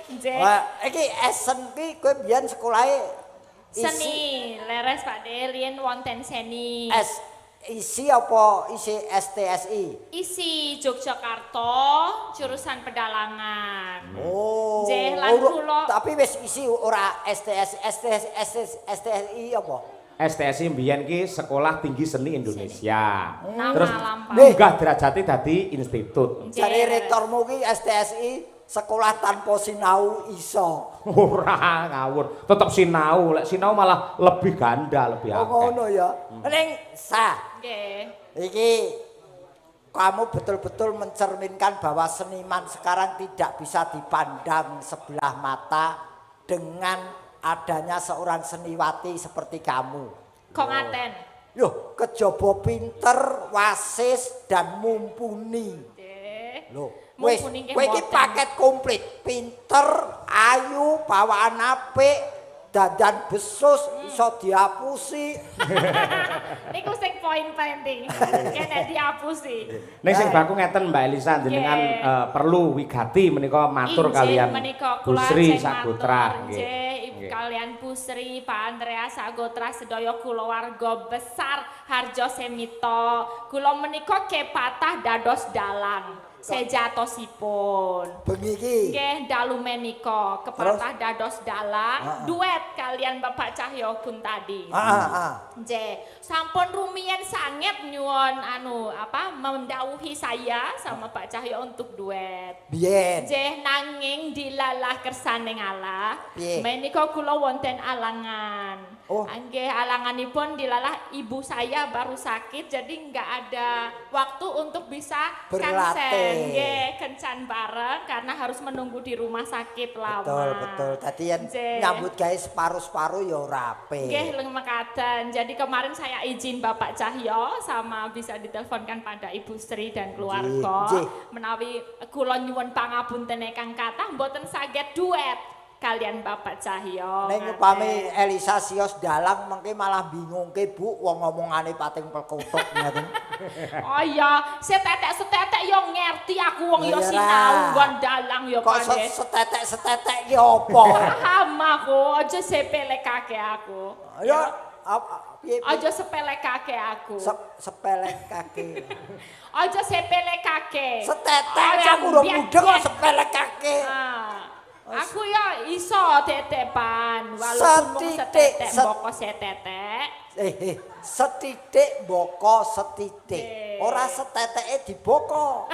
Nggih. Wah, iki esen ki kowe biyen sekolahe Seni, leres Pak De, riyen wonten seni. isi apa isi STSI? Isi Yogyakarta, jurusan pedalangan. Oh. Nggih, lan kula Tapi wis isi ora STSI apa? STSI mbiyen ki Sekolah Tinggi Seni Indonesia. nama Terus lampah. munggah derajate dadi institut. Nggih, Jare leres. rektormu ki STSI sekolah tanpa sinau iso. Ora ngawur, tetep sinau. Lek sinau malah lebih ganda, lebih Oh akeh. ngono ya. Ning Nggih. iki kamu betul-betul mencerminkan bahwa seniman sekarang tidak bisa dipandang sebelah mata dengan adanya seorang seniwati seperti kamu. Kok ngaten? Loh, kejaba pinter, wasis dan mumpuni. Nggih. Loh, wis Mumpuni nggih kowe iki mboten. paket komplit. Pinter, ayu, bawaan apik, dandan besus, iso diapusi. Niku sing poin penting. Kene diapusi. Ning sing baku ngeten Mbak Elisa jenengan Nggih. Perlu wigati menika matur Injil kalian menika Bu kula Sri ajeng Saputra matur, nggih, Ibu kalian Bu Sri, Pak Andreas Sagotra sedaya kulawarga besar Harjo Semito. Kula menika kepatah dados dalang sejatosipun. Bengi iki. Nggih, dalu menika kepatah dados dalang duet kalian Bapak Cahyo Kuntadi. Nggih, sampun rumiyin sanget nyuwun mendhawuhi saya sama Pak Cahyo untuk duet. Biyen. Nggih, nanging dilalah kersaning Allah. Piye? Menika kula wonten alangan. Oh. Nggih, alanganipun dilalah ibu saya baru sakit jadi nggak ada waktu untuk bisa Berlatih. kansen. Nggih, kencan bareng karena harus menunggu di rumah sakit lama. Betul. Tadi yang Nggih. nyambut gawe separuh-separuh ya rapi. Nggih, leng mekaten. Jadi kemarin saya izin Bapak Cahyo sama bisa diteleponkan pada Ibu Sri dan keluarga. Nggih. Menawi kula nyuwun pangapunten ingkang kathah mboten saged duet kalian Bapak Cahyo. Ning ngaten. upami Elisa Sios dalang mengke malah bingungke Bu wong ngomongane pating pelkutuk ngaten. Oh iya, setetek yo ngerti aku wong yo Iya, sinau Ra. nggon dalang yo Kok Pak De. setetek ki apa? Paham aku, aja sepelekake aku. Ya piye? Aja sepelekake aku. Sepelekake. Aja sepelekake. Setetek Aja aku udah mbiak-mbiak. mudeng kok sepelekake. Aku ya iso tetepan walaupun mung Setitik, setetek set- mboko setetek. Setitik boko setitik. Oke. Ora seteteke diboko.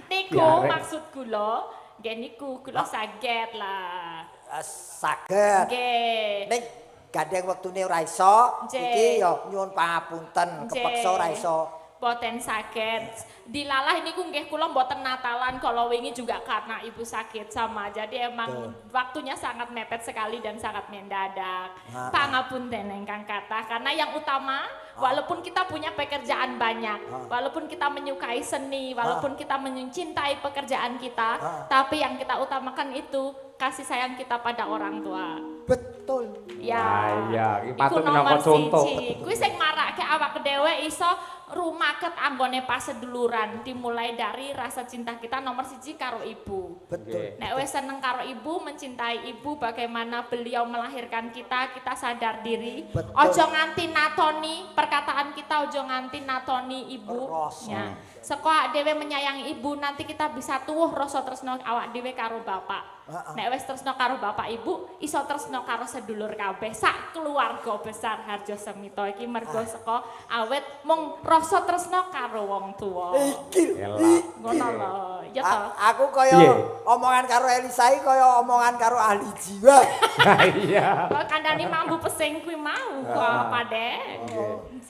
Niku Ya, Rek. maksud kula, nggih niku kula saged lah. Saged. Nggih. Ning gandeng wektune ora iso, Nggih. iki ya nyuwun pangapunten, kepeksa ora iso. Boten saged. Dilalah niku nggih kula mboten Natalan kalau wingi juga karena ibu sakit sama. Jadi emang waktunya sangat mepet sekali dan sangat mendadak. Pangapunten ingkang kathah karena yang utama walaupun kita punya pekerjaan banyak, walaupun kita menyukai seni, walaupun kita mencintai pekerjaan kita, tapi yang kita utamakan itu kasih sayang kita pada orang tua. Betul. Ya. Ah, iya, iki Iku patut nomor minangka contoh. siji. Kuwi sing marake awak dhewe iso rumaket anggone paseduluran dimulai dari rasa cinta kita nomor siji karo ibu. Betul. Nek wis seneng karo ibu, mencintai ibu bagaimana beliau melahirkan kita, kita sadar diri. Betul. Ojo nganti natoni perkataan kita, ojo nganti natoni ibu. Rasa. Ya. Seko awak dhewe menyayangi ibu, nanti kita bisa tuwuh rasa tresno awak dhewe karo bapak. Nek wis tresno karo bapak ibu, iso tresno karo sedulur kabeh. Sak keluarga besar Harjo Semito iki mergo saka awet mung rasa tresno karo wong tuwa. Iki. Elak. Ngono lho. Ya to. Aku kaya Piye? omongan karo Elisa iki kaya omongan karo ahli jiwa. Ah, iya. Kok kandhani mambu pesing kuwi mau kok Pade.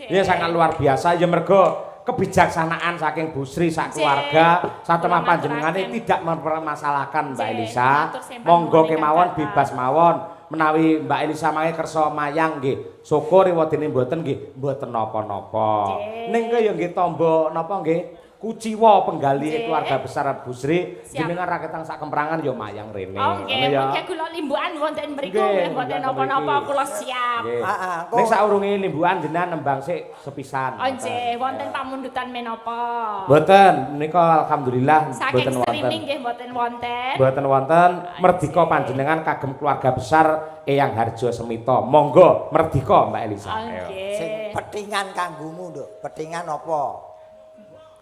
Ini sangat luar biasa ya mergo kebijaksanaan saking Bu Sri sak keluarga satemah Kula panjenengane maturaken. tidak mempermasalahkan Mbak Nggih, Elisa. matur sembah Monggo nuwun kemawon ingkang bebas mawon menawi Mbak Elisa mangke kersa mayang nggih. Syukur wadene mboten nggih mboten napa-napa. Nggih. Ning kaya nggih tamba napa nggih kuciwa penggali Nggih. keluarga besar Bu Sri Siap. jenengan raketang sak kemperangan ya mayang rene. Oh nggih, Ngono ya. mengke kula limbukan wonten mriku Nggih, nggih mboten wonten napa-napa mriki. kula siap. Nggih. Kok- Ning saurunge limbukan jenengan nembang sik sepisan. Oh nggih, wonten pamundutan menapa? Mboten, menika alhamdulillah Saking mboten wonten. streaming nggih mboten wonten. Mboten wonten merdika panjenengan kagem keluarga besar Eyang Harjo Semito. Monggo merdika Mbak Elisa. Oh Ayo. Sing nggih. petingan kanggumu, Nduk. Petingan apa?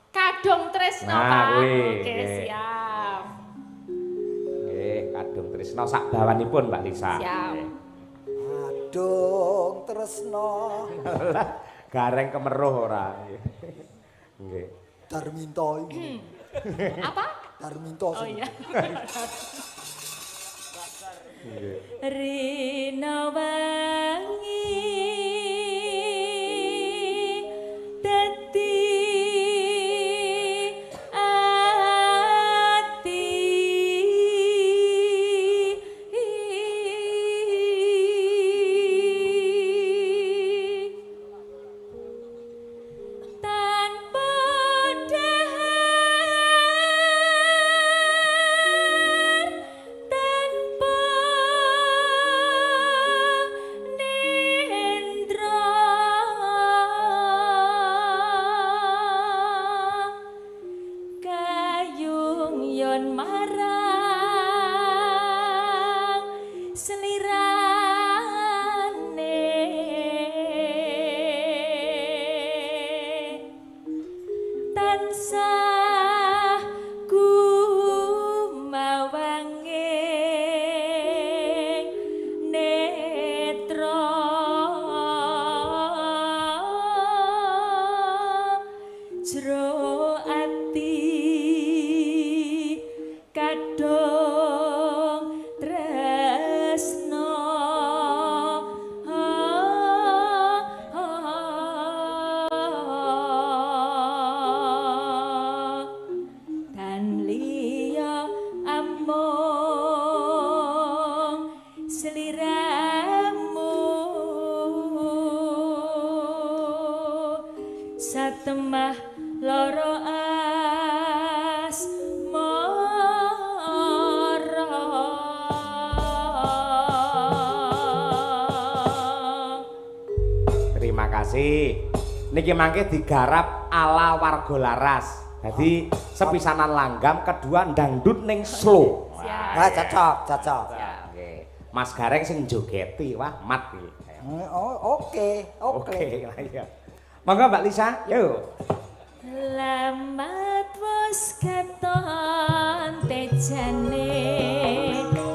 Kadung Tresno, Nah, Pak. kuwi, Oke, nggih. siap. Nggih, kadung tresna sak bawanipun Mbak Lisa. Siap. Nggih. Aduh, tresno. Gareng kemeruh ora. Nggih. Darminto ini. Apa? Darminto Oh sing. iya. Nggih. Rina wangi dadi ati tanpa dahar tanpa nendra kayung yon marang selirane tansah gumawanging netra jero ati kadung tresno dan liya amung seliramu satemah loro asmara. Terima kasih. Niki mangke digarap ala warga laras. Jadi sepisanan langgam, kedua dangdut ning slow. Siap. Wah, cocok, cocok. Nggih. Mas Gareng sing jogeti, wah mat iki. Oh, oke, oke. Oke, lah iya. Monggo Mbak Lisa, yuk. Lamat wis katon tejane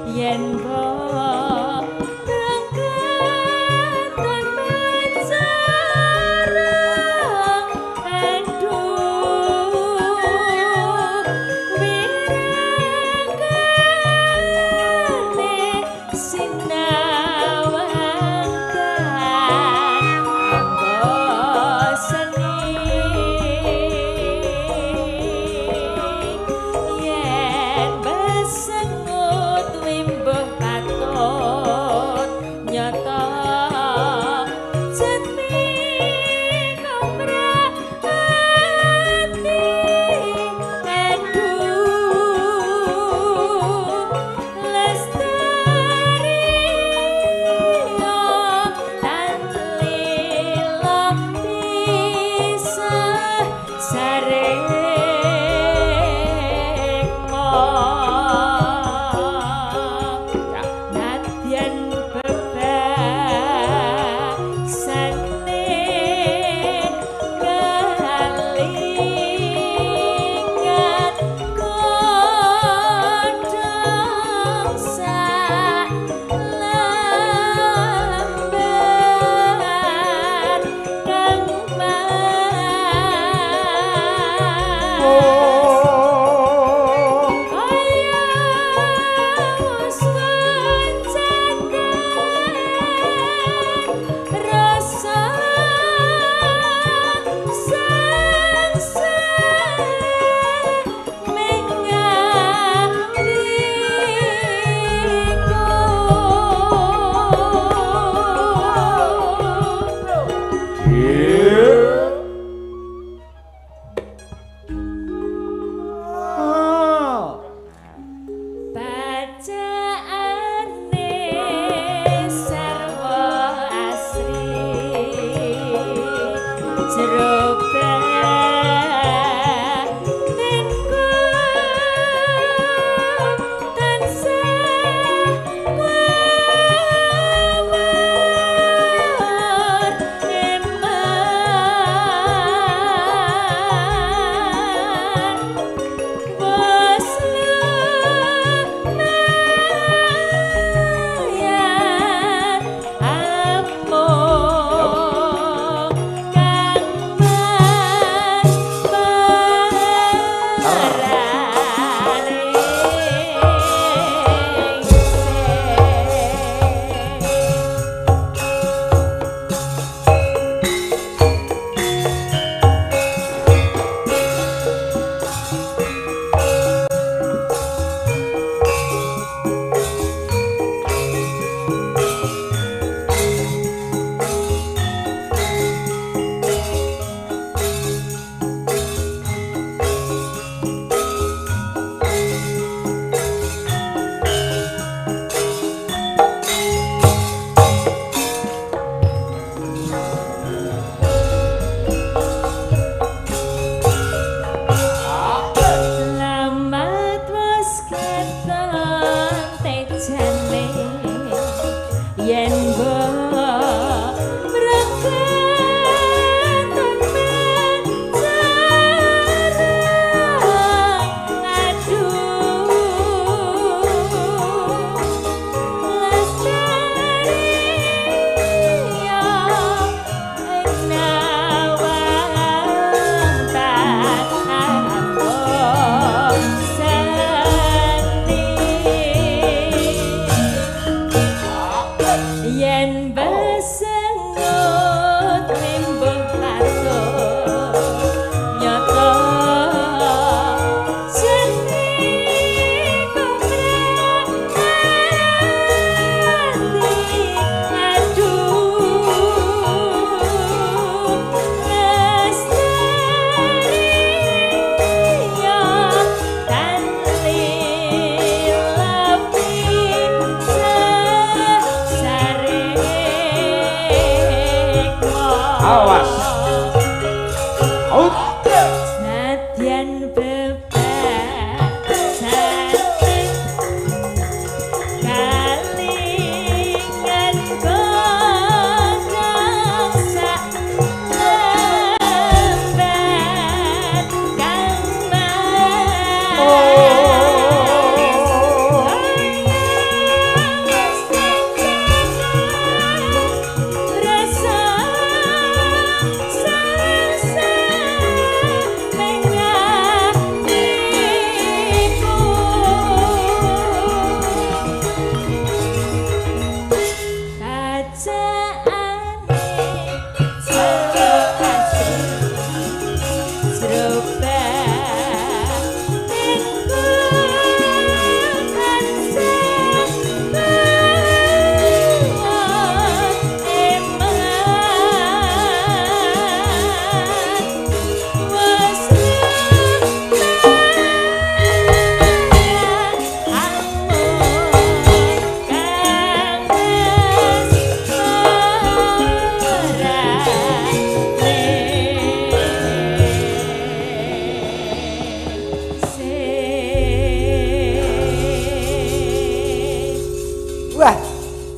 yen kok katon bicara aduh wiragane sinawangkan seni yen besengut wimbuh paton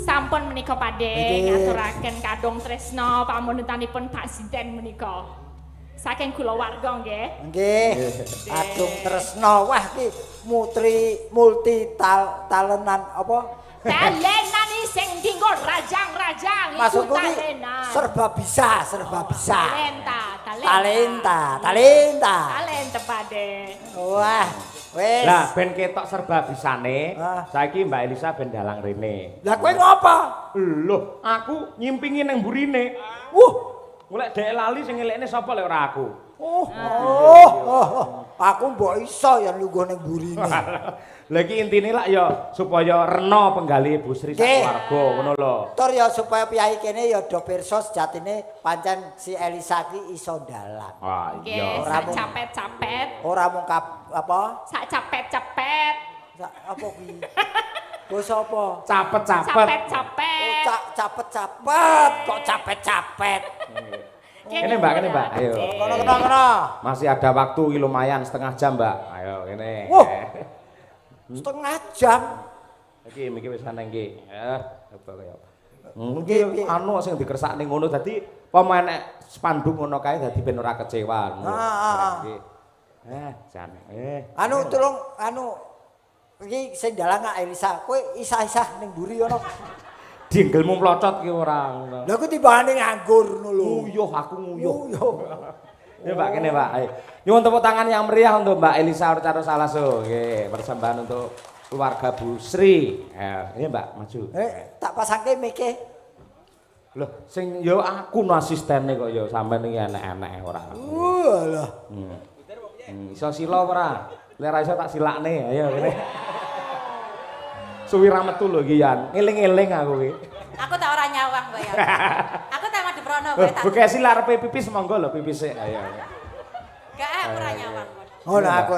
Sampun menika Pakde ngaturaken kadung tresna pamundutanipun Pak Sinten menika. Saking kula warga nggih. Nggih. Kadung tresna. Wah iki multi talenan apa? Talenan sing dinggo rajang-rajang iku Maksudku ki talenan. serba bisa. Talenta. Talenta Pakde. Wah, wis. Lah ben ketok serba bisane, saiki Mbak Elisa ben dalang rene. Lah kowe ngopo? Lho, aku nyimpingi nang burine. Golek dhek lali sing ngelekne sapa lek ora aku. Aku mbok iso ya lungguh ning burine. Lah iki intine lak ya supaya rena penggali Bu Sri sak keluarga ngono lho. Tur ya supaya piyai kene ya do pirsa sejatine pancen si Elisa ki iso dalang. Wah, iya. Sak capet-capet. Ora mung apa? Sak capet-capet. Apa kuwi? Basa apa? Capet-capet. Capet-capet. Capet-capet kok capet-capet. Kene Mbak, ayo. Kono. Masih ada waktu ki lumayan setengah jam, Mbak. Ayo kene. Setengah jam. Iki wis ana iki. Apa kaya apa. Iki anu sing dikersakne ngono dadi pemain spanduk ngono kae dadi ben ora kecewa. Jan. Anu tulung iki sing dalang Elisa. Kowe isah-isah ning mburi ngono. Dinggelmu mlocot ki ora. Lah ku timbangane nganggur ngono lho. Nguyuh aku nguyuh. Ya Mbak kene Mbak. Ayo. Nyuwun tepuk tangan yang meriah untuk Mbak Elisa Orcaro Salaso. Nggih, persembahan untuk keluarga Bu Sri. Ya Mbak, maju. Tak pasangke mike. Loh, sing yo aku no asistene kok yo sampean iki enek-enek ora. Walah. Iso sila ora? Lek ora iso tak silakne. Ayo kene. Suwi ra metu lho iki Yan. Eling-eling aku iki. Aku tak ora nyawang kok ya. Aku tak madhep rono kowe tak. Buka sila arepe pipis monggo lho pipis sik. Ayo. Gak aku ora nyawang. Ngono aku.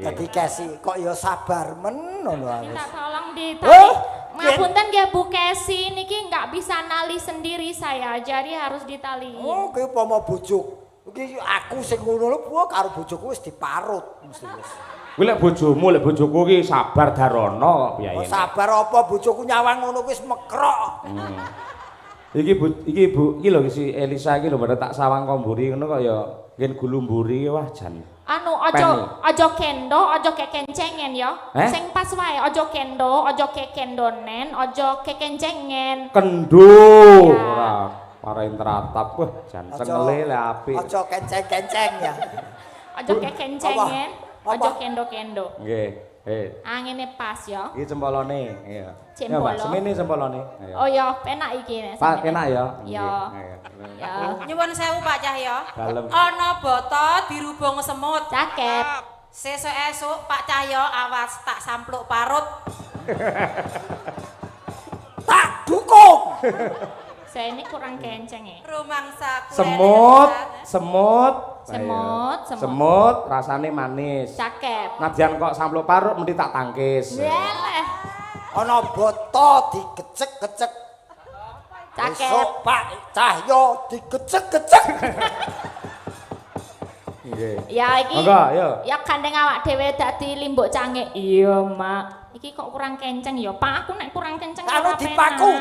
Dadi kesi kok ya sabar men ngono aku. Minta tolong ditarik. Ngapunten nggih Bu Kesi niki nggak bisa nali sendiri saya, jadi harus ditaliin. Oh, kowe upama bojoku. Iki aku sing ngono lho, karo bojoku wis diparut mesti wis. Kuwi lek bojomu, lek bojoku ki sabar darono kok piye. Sabar apa bojoku nyawang ngono wis mekrok. Iki Bu, iki lho si Elisa iki lho pada tak sawang komburi ngono kok ya ngen gulumburi wah jan. Anu ojo kendo, ojo kekencengen ya. Sing pas wae ojo kendo, ojo kekendonen, ojo kekencengen. Kendo ora parain teratap wah jan sengele le apik. Ojo kenceng-kenceng ya. Ojo kekencengen, ojo kendo-kendo. Nggih. Angine pas ya. Iki cempolone, iya. Cempolo. Ya, semene cempolone. Ayo. Oh ya, penak iki nek. Pak, enak ya? Ya. Ya. Nyuwun sewu Pak Cahya. Dalem. Ana boto dirubung semut. Cakep. Sesuk-esuk Pak Cahya awas tak sampluk parut. Tak dukung. Saya ini kurang kenceng ya. Rumangsa Semut, rasane manis. Cakep. Nadyan kok sampluk parut mesti tak tangkis. Yeleh. Ana boto digecek-gecek. Cakep. Besok Pak Cahyo digecek-gecek. Nggih. Ya iki. Monggo, yo. Ya gandeng awak dhewe dadi limbuk cange. Iya, Mak. Iki kok kurang kenceng ya. Pak, aku nek kurang kenceng Kalau ora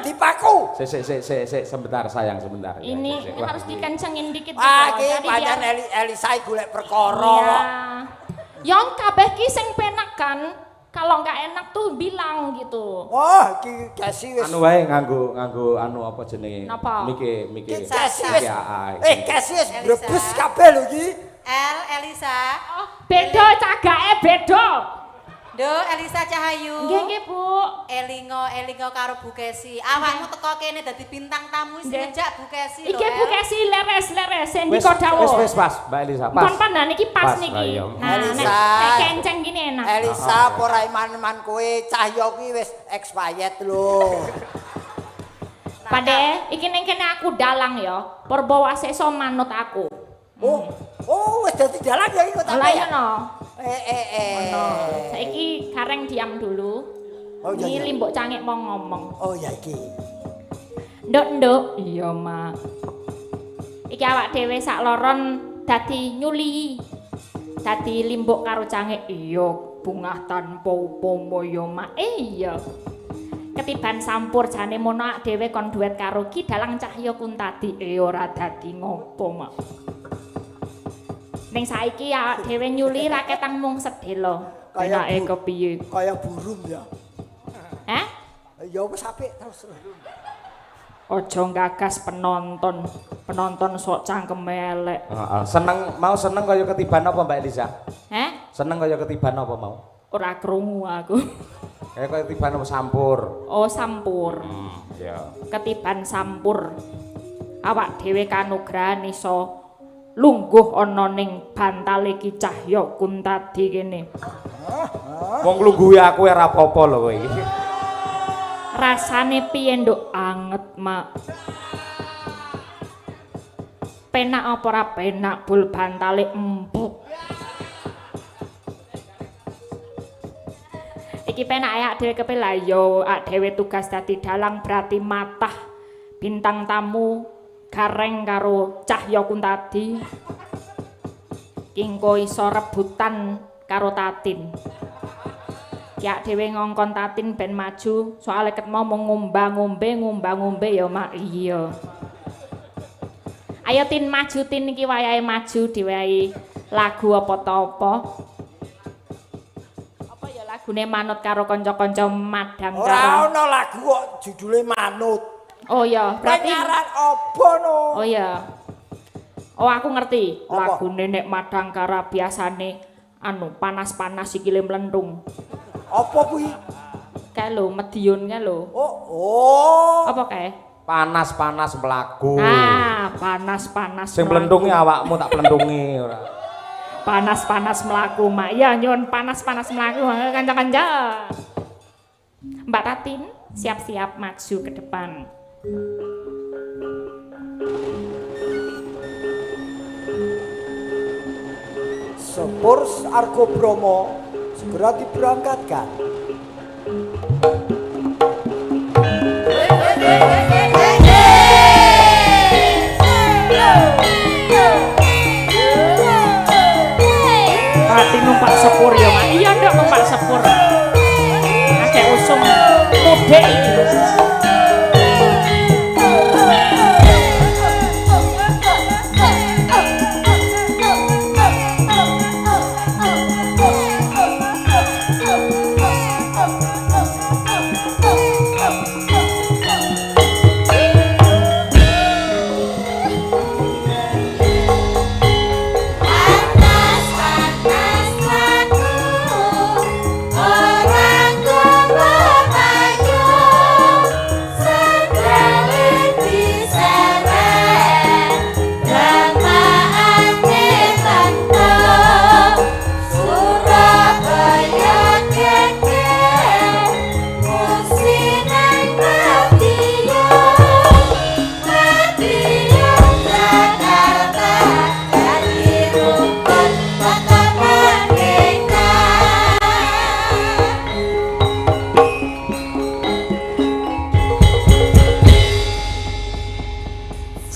dipaku. Sik, sebentar sayang, sebentar. Ini Wah, harus dikencengin dikit. Iki Jadi pancen biar- Elisa golek perkara. Iya. Yang kabeh ki sing penak kan. Kalau nggak enak tuh bilang gitu. Wah, iki Kesi wis. anu wae nganggo anu apa jenenge? Napa? Mike. Kesi wis. Ya, Kesi wis brebes kabeh lho iki. Elisa. Beda cagake beda. Nduk Elisa Cahayu. Nggih nggih Bu. Elingo karo Bu Kesi. Awakmu teko kene dadi bintang tamu wis Nggih. ngejak Bu Kesi lho. Iki Bu Kesi leres Wis ndika dawuh. wis pas, Mbak Elisa, pas. Pon pandan iki pas Pas, niki. ayo. Nah, Elisa. nek kenceng gini enak. Elisa ora iman-iman kowe cahya kuwi wis expired lho. Pade, iki ning kene aku dalang ya. Purba wasesa manut aku. Oh, wis dadi dalang ya iku ta. Lah iya no. Ngono. Saiki kareng diam dulu. Oh iya. Ini limbuk cangik mau ngomong. Oh ya iki. Nduk. Iya, Mak. Iki awak dhewe sak loron dadi nyuli. Dadi limbuk karo cangik. Iya, bungah tanpa upama ya, Mak. Iya. Ketiban sampur jane mono awak dhewe kon duet karo Ki Dalang Cahya Kuntadi. Ora dadi ngopo, Mak. Ning saiki awak dhewe nyuli raketang mung sedhela. Kaya Enake kepiye? Kaya burung ya. Hah? Ya wis apik terus. Aja gagas penonton. Penonton sok cangkeme elek. Heeh, seneng kaya ketiban apa Mbak Elisa? Hah? Seneng kaya ketiban apa mau? Ora krungu aku. Kaya ketiban apa sampur? Oh, sampur. Ya. Ketiban sampur. Awak dhewe kanugrahan iso lungguh ana ning bantale Ki Cahya Kuntadi kene. Wong lungguhe aku ora apa-apa lho kowe iki. Rasane piye nduk anget, Mak? Penak apa ora penak bul bantale empuk. Iki penak ya dhewe kepe lah yo ak dhewe tugas dadi dalang berarti matah bintang tamu gareng karo Cahya Kuntadi. Kingko iso rebutan karo Tatin. Ki ak dhewe ngongkon Tatin ben maju, soalé ket mau ngumbang-ngombe ya Mak. Iya. Ayo Tin maju Tin iki wayahe maju diwehi lagu apa ta apa? Apa ya lagune manut karo kanca-kanca madang Ora karo. ana lagu kok judule manut. Oh iya, berarti Penyaran apa no? oh iya. Oh aku ngerti. Apa? Lagu Nenek Madangkara biasane anu panas-panas sikile mlendung. Apa kuwi? Kae lho Medion kae lho. Oh. Apa kae? Panas-panas mlaku. Ah, panas-panas. Sing mlaku. plendungi awakmu tak plendungi ora. Panas-panas mlaku, Mak. Ya nyun panas-panas mlaku kanca-kanca. Mbak Tatin, siap-siap maju ke depan. Sepur Argo Bromo segera diberangkatkan. Tatin numpak sepur ya, Mak. Iya ndak numpak sepur. Akeh usung mudik iki.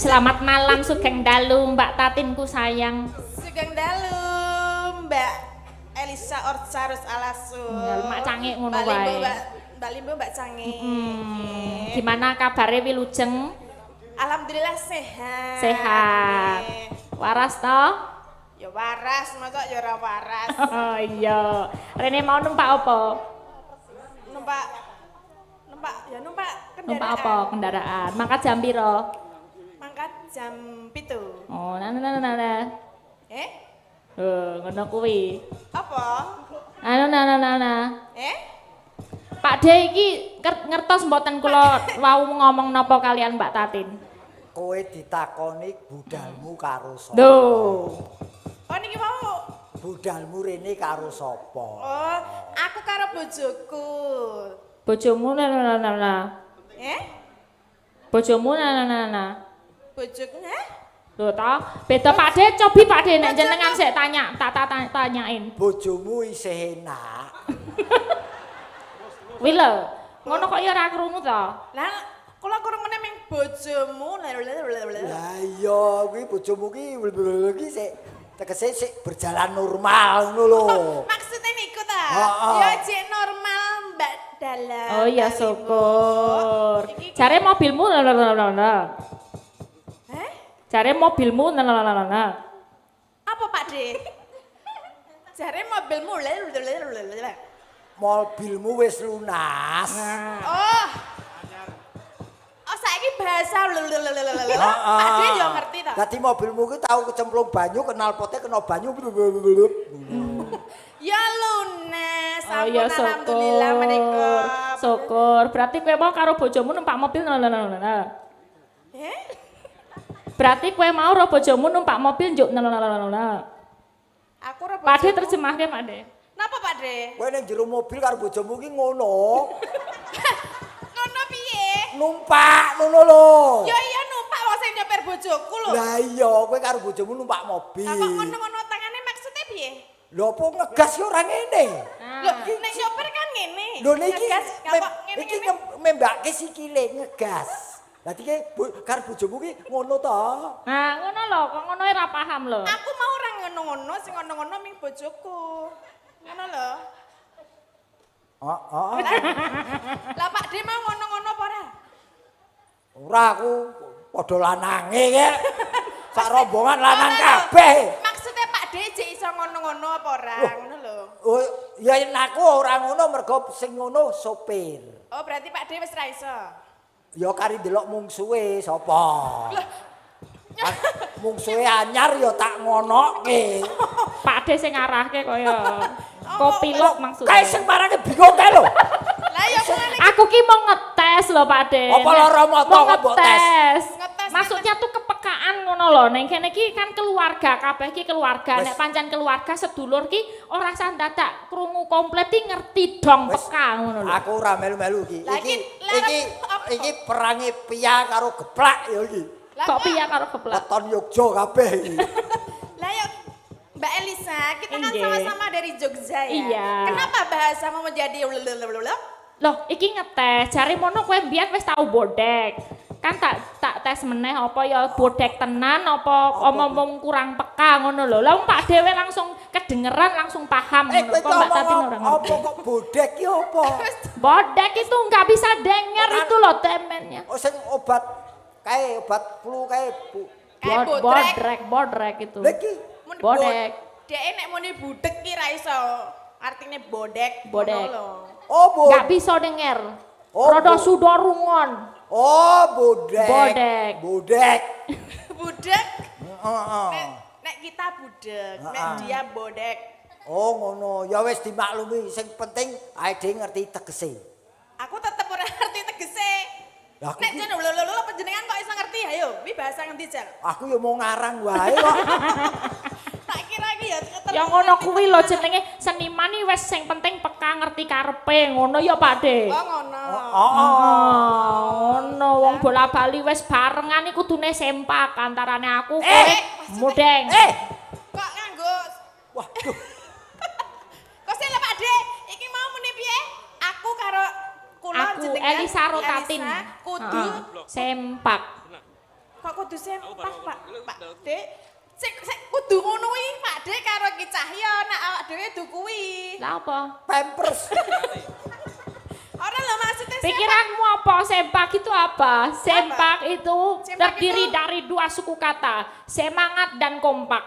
Selamat malam Sugeng Dalu Mbak Tatinku sayang. Sugeng dalu Mbak Elisa Orcarus Alasu. Tinggal Mak Cangik ngono Mbak Limbo, wae. Mbak Limbo, Mbak Cangik. Gimana kabarnya Wilujeng? Alhamdulillah sehat. Sehat. Waras toh? Ya waras, masa ya ora waras. Oh iya. Rene mau numpak apa? numpak kendaraan. Numpak apa kendaraan? Mangkat jam piro? Mangkat jam 7. Oh, nah. Eh? Ngono kuwi. Apa? Anu Pak De iki ngertos mboten kula wau ngomong napa kalian Mbak Tatin? Kowe ditakoni budalmu karo sapa? Lho. Oh niki mau. Budalmu rene karo sapa? Oh, aku karo bojoku. Bojomu nah. Bojomu nah. Bojoku Lho ta, beda Pak De, cobi Pak De nek jenengan sik tanyain. Bojomu isih enak. Kuwi lho, ngono kok ya ora krungu to? Lah, kula kurang ming bojomu. Lah iya, kuwi bojomu ki sik tegese sik berjalan normal ngono lho. Maksudnya niku ta? Heeh. Ya jek normal Mbak Dalam. Oh ya syukur. Jare mobilmu lho. Jare mobilmu Apa Pak De? Jare mobilmu Mobilmu wis lunas. Oh. Oh saiki bahasa Pak De yo ngerti ta? Dadi mobilmu ki tau kecemplung banyu, knalpotnya kena banyu. Ya lunas. Oh ya Alhamdulillah menika. Syukur. Berarti kowe mau karo bojomu numpak mobil Berarti kowe mau karo bojomu numpak mobil njuk Aku ora Pak De terjemahke Pak De. Napa Pak De? Kowe ning jero mobil karo bojomu ki ngono. Ngono piye? Numpak ngono lho. Ya iya numpak wong sing nyeper bojoku lho. Lah iya, kowe karo bojomu numpak mobil. Lah kok ngono-ngono tangane maksudnya piye? Lho apa ngegas ya ora ngene. Lho nek nyeper kan ngene. Lho niki Ngegas, kok ngene iki ngene. membake sikile ngegas. Dadi karo bojomu ki ngono to. Nah, ngono lho, kok ngono ora paham lho. Aku mau ora ngono-ngono, sing ngono-ngono ming bojoku. Ngono lho. Heeh. Lah Pak De mau ngono-ngono apa ora? Ora aku padha lanange kek. Sak rombongan lanang kabeh. Maksudnya Pak De jek iso ngono-ngono apa ora? Ngono lho. Oh, ya aku ora ngono mergo sing ngono sopir. Oh, berarti Pak De wis ra iso. Ya kari delok mungsuhe sapa. Mungsuhe anyar ya tak ngonoke. Pak De sing ngarahke kaya kopilot maksudnya. Kae sing marane bingung kae lho. Lah ya ngene Aku ki mau ngetes lho Pak De. Apa lara mata Mau kok mbok tes? ngetes. Ngetes, Maksudnya tuh kepekaan ngono lho. Ning kene ki kan keluarga, kabeh ki keluarga. Nek pancen keluarga sedulur ki ora sah dadak krungu komplit ki ngerti dong peka ngono lho. Aku ora melu-melu iki. Lah, Iki perange pia karo geplak ya iki. Kok piye karo geplak? Weton Yogya kabeh iki. Lah ya Mbak Elisa, kita kan Inggih. sama-sama dari Jogja ya. Iya. Kenapa bahasamu menjadi Loh, iki ngetes. Jare mono kowe mbiyen wis tau bodek. Kan tak tes meneh apa ya bodek tenan apa omong kurang peka ngono lho. Lah Pak Dewe langsung kedengeran langsung paham ngono. Kok Mbak Tati ora ngerti. Apa kok bodek ki apa? Bodek itu nggak bisa denger itu loh temennya. Oh sing obat kae obat flu kae Bu. Kayak bodrek. Bodrek itu. Lha iki Bodek. Dek nek muni budek ki ra iso. Artine bodek. Bodek. ngono lho. oh Nggak bisa denger. Oh, Rodo bo- sudorungon. Oh bodek. Bodek. Bodek. Budek. Heeh. Nek kita budek, nek Heeh. dia bodek. Oh ngono, ya wis dimaklumi sing penting ae dhewe ngerti tegese. Aku tetep ora ngerti tegese. Lah aku Nek ki- jan lho panjenengan kok iso ngerti? Ayo, iki bahasa ngendi Jal? Aku ya mau ngarang wae kok. Tak kira iki ya ketemu. Ya ngono kuwi lho jenenge seniman iki wis sing penting peka ngerti karepe ngono ya Pak De. Oh ngono. Ngono wong bola-bali wis barengan iki kudune sempak antarane aku kowe mudeng. Kok nganggo Waduh. Kok sih Pak De, iki mau muni piye? Aku karo kula Aku jenengan Elisa Rotatin. Elisa, kudu Heeh, sempak. kok kudu sempak Pak De. Sik kudu ngono kuwi Pak De karo Ki Cahya nek awak dhewe du kuwi. Lah apa? Pampers. Ora lho maksudnya Pikiranmu apa? Sempak itu apa? Sempak itu Sempak terdiri itu- dari dua suku kata, semangat dan kompak.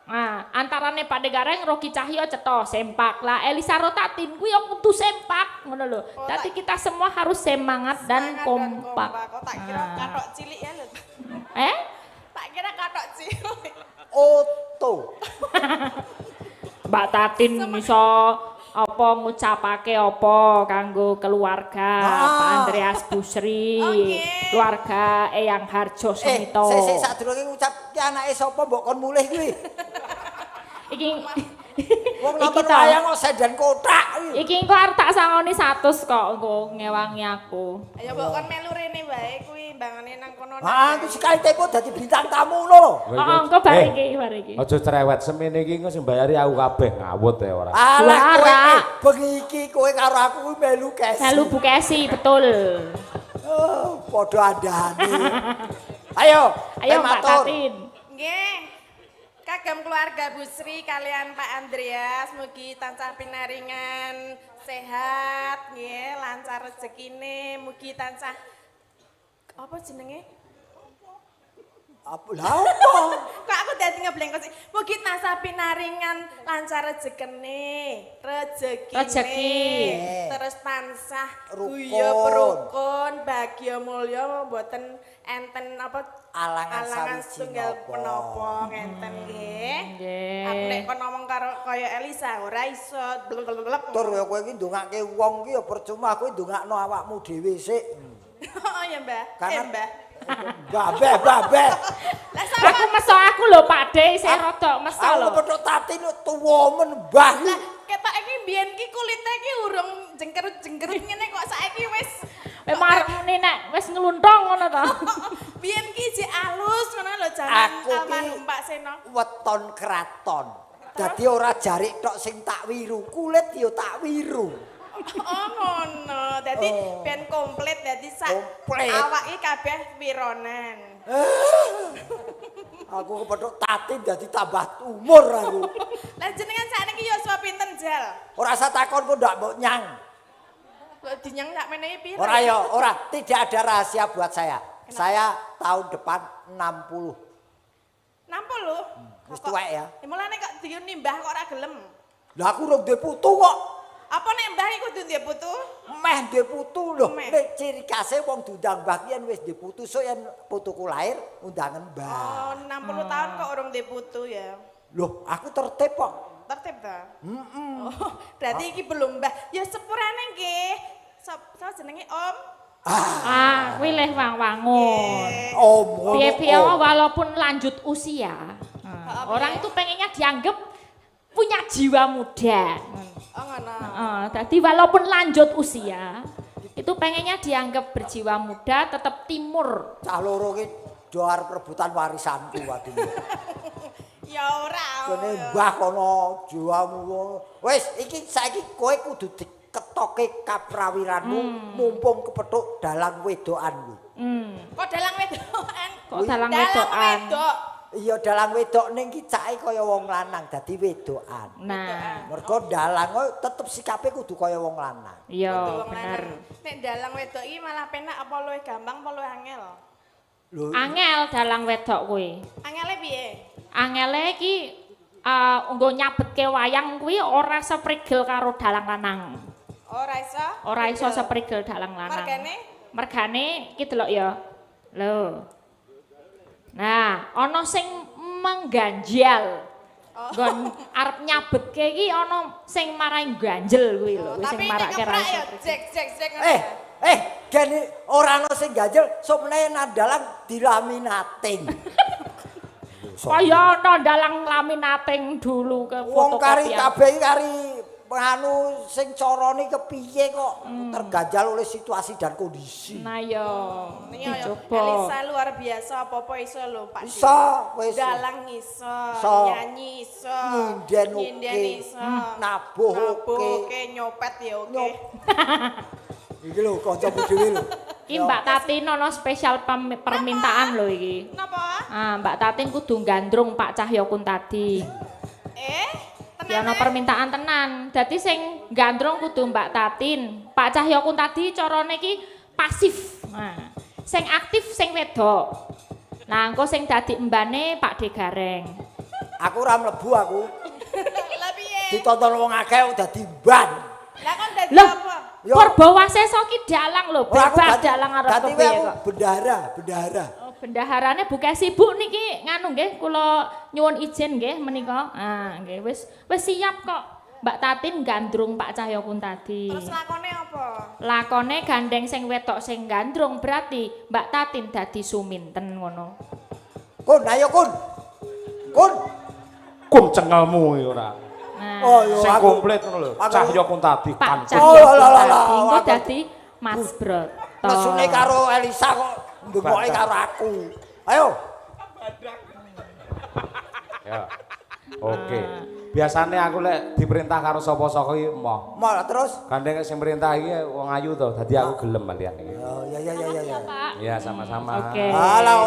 Nah, antarane Pak De Gareng, Rocky Cahyo cetha sempak. Lah Elisa Rotatin kuwi yo kudu sempak ngono lho. Oh, Dadi kita semua harus semangat dan kompak. Kok tak kira Nah. katok cilik ya lho. Tak kira katok cilik. Oto. Mbak Tatin iso apa ngucapake apa kanggo keluarga Pak Andreas Busri, keluarga Eyang Harjo Sumito. Sik sadurunge ngucap ki anake sapa mbok kon mulih kuwi. Iki Wong nonton wayang kok sedan kotak. Iki engko arep tak sangoni 100 kok engko ngewangi aku. Ayo mbok kon melu rene wae kuwi mbangane nang kono. Ah, itu sekali teko dadi bintang tamu lho. Heeh, engko bar iki. Aja cerewet semene iki engko sing bayari aku kabeh ngawut ya ora. Alah kowe bengi iki kowe karo aku kuwi melu kesi. Melu bukesi betul. Oh, padha andane. Ayo Mbak Tatin. Nggih. Kagem keluarga Busri kalian Pak Andreas mugi tansah pinaringan sehat nggih, lancar rezekine, mugi tansah apa jenenge? Apa lha apa? Kok aku dadi ngeblengkot sih. Mugi tansah pinaringan lancar rezekine. Terus tansah guya rukun, bahagia mulya mboten enten apa alangan setunggal menapa ngenten nggih. Aku nek kon ngomong karo kaya Elisa ora iso blep. Tur kowe iki ndongake wong iki ya percuma kowe ndongakno awakmu dhewe sik. Oh ya, Mbah. Mbah. Babeh. Aku meso aku lho Pak De, isih rada meso lho. Aku petuk Tati tuwa men Mbah. Lah ketok iki mbiyen ki kulite iki urung jengkerut-jengkerut ngene kok saiki wis Marmune nek wis ngluntong ngono to. Biyen ki jek alus ngono lho jaman almarhum Pak Seno. Weton kraton. Dadi ora jarik tok sing tak wiru, kulit ya tak wiru. Oh ngono. Dadi ben komplit dadi sak awake kabeh wironan. Aku kepethuk Tati dadi tambah umur aku. Lah jenengan sakniki yuswa pinten, Jal? Ora usah takon kok ndak mbok nyang. Kok dinyang sak menehi pira? Ora ya, ora, tidak ada rahasia buat saya. Kenapa? Saya tahun depan 60. 60? Wis tuwek ya. Mulane kok diuni mbah kok ora gelem. Lah aku urung duwe putu kok. Apa nek mbah iku kudu duwe putu? Meh duwe putu lho. Nek ciri khase wong diundang mbah ki yen wis duwe putu, sok yen putuku lahir undangan mbah. Oh, 60 tahun kok urung duwe putu ya. Loh, aku tertib kok. Tertib ta? Oh, berarti iki belum mbah. Ya sepurane nggih. Sapa jenenge Om? Kuwi leh wang-wangun. Om. Piye-piye walaupun lanjut usia, orang itu pengennya dianggap punya jiwa muda. Oh ngono. Jadi walaupun lanjut usia, itu pengennya dianggap berjiwa muda, tetap timur. Cah loro ki do arep rebutan warisanku waduh. Ya ora. Kene mbah kono jiwamu. Wis iki saiki kowe kudu diketoke kaprawiranmu mumpung kepethuk dalang wedokan kuwi. Kok dalang wedokan? Kok dalang wedokan? Iya dalang wedok ning ki cake kaya wong lanang dadi wedokan. Nah, mergo dalang kok tetep sikape kudu kaya wong lanang. Iya, bener. Nek dalang wedok iki malah penak apa luwih gampang apa luwih angel? Angel dalang wedok kuwi. Angele piye? Angele iki nggo nyabetke wayang kuwi ora seprigel karo dalang lanang. Ora iso seprigel dalang lanang. Mergane iki delok ya. Lho. Nah, ana sing mengganjal. Nggon arep nyabetke iki ana sing marai ganjel kuwi lho, sing marake ra iso. Jek. Gene ora ana sing ganjel, sok meneh dalang dilaminating. Kaya ana dalang laminating dulu ke fotokopian. Wong kari kabeh kari anu sing carane kepiye kok terganjal oleh situasi dan kondisi. Nah ya, coba. Elisa luar biasa apa-apa iso lho Pak. Iso, wis. Dalang iso, nyanyi iso, nyinden iso, nabuh oke, nyopet ya oke. Iki lho kancamu dhewe lho. Iki Mbak Tatin ana spesial permintaan lho iki. Napa? Mbak Tatin kudu gandrung Pak Cahyokun tadi. Ya ana permintaan tenan. Dadi sing gandrung kudu Mbak Tatin. Pak Cahyokun tadi carane iki pasif. Nah, sing aktif sing wedok. Nah, engko sing dadi embane Pak De Gareng. Aku ora mlebu aku. Lah piye? Ditonton wong akeh dadi ban. Lah kon dadi apa? Purbawaseso ki dalang lho, bebas dalang arep kepiye kok. Bendahara. Bendaharane buka sibuk niki nganu nggih kula nyuwun izin nggih menika. Nggih wis siap kok. Mbak Tatin gandrung Pak Cahya Kuntadi. Terus lakone apa? Lakone gandeng sing wedok sing gandrung berarti Mbak Tatin dadi suminten ngono. Kun, ayo kun. Kun. Kun cengelmu iki ora. Nah, Oh, yo Sing aku. komplit ngono lho. aku- Cahya Kuntadi Pak kanca. Cahya Oh, lah, lah, lah, Kuntadi engko aku- dadi Mas Broto. Mesune karo Elisa kok ndemoke karo aku. Ayo. Ya. Oke. Biasane aku lek diperintah karo sapa-sapa iki moh. Mal terus. Gandeng sing perintah iki wong ayu to, dadi aku gelem malian iki. Oh, ya. Pak. Iya, sama-sama. Oke. Alah,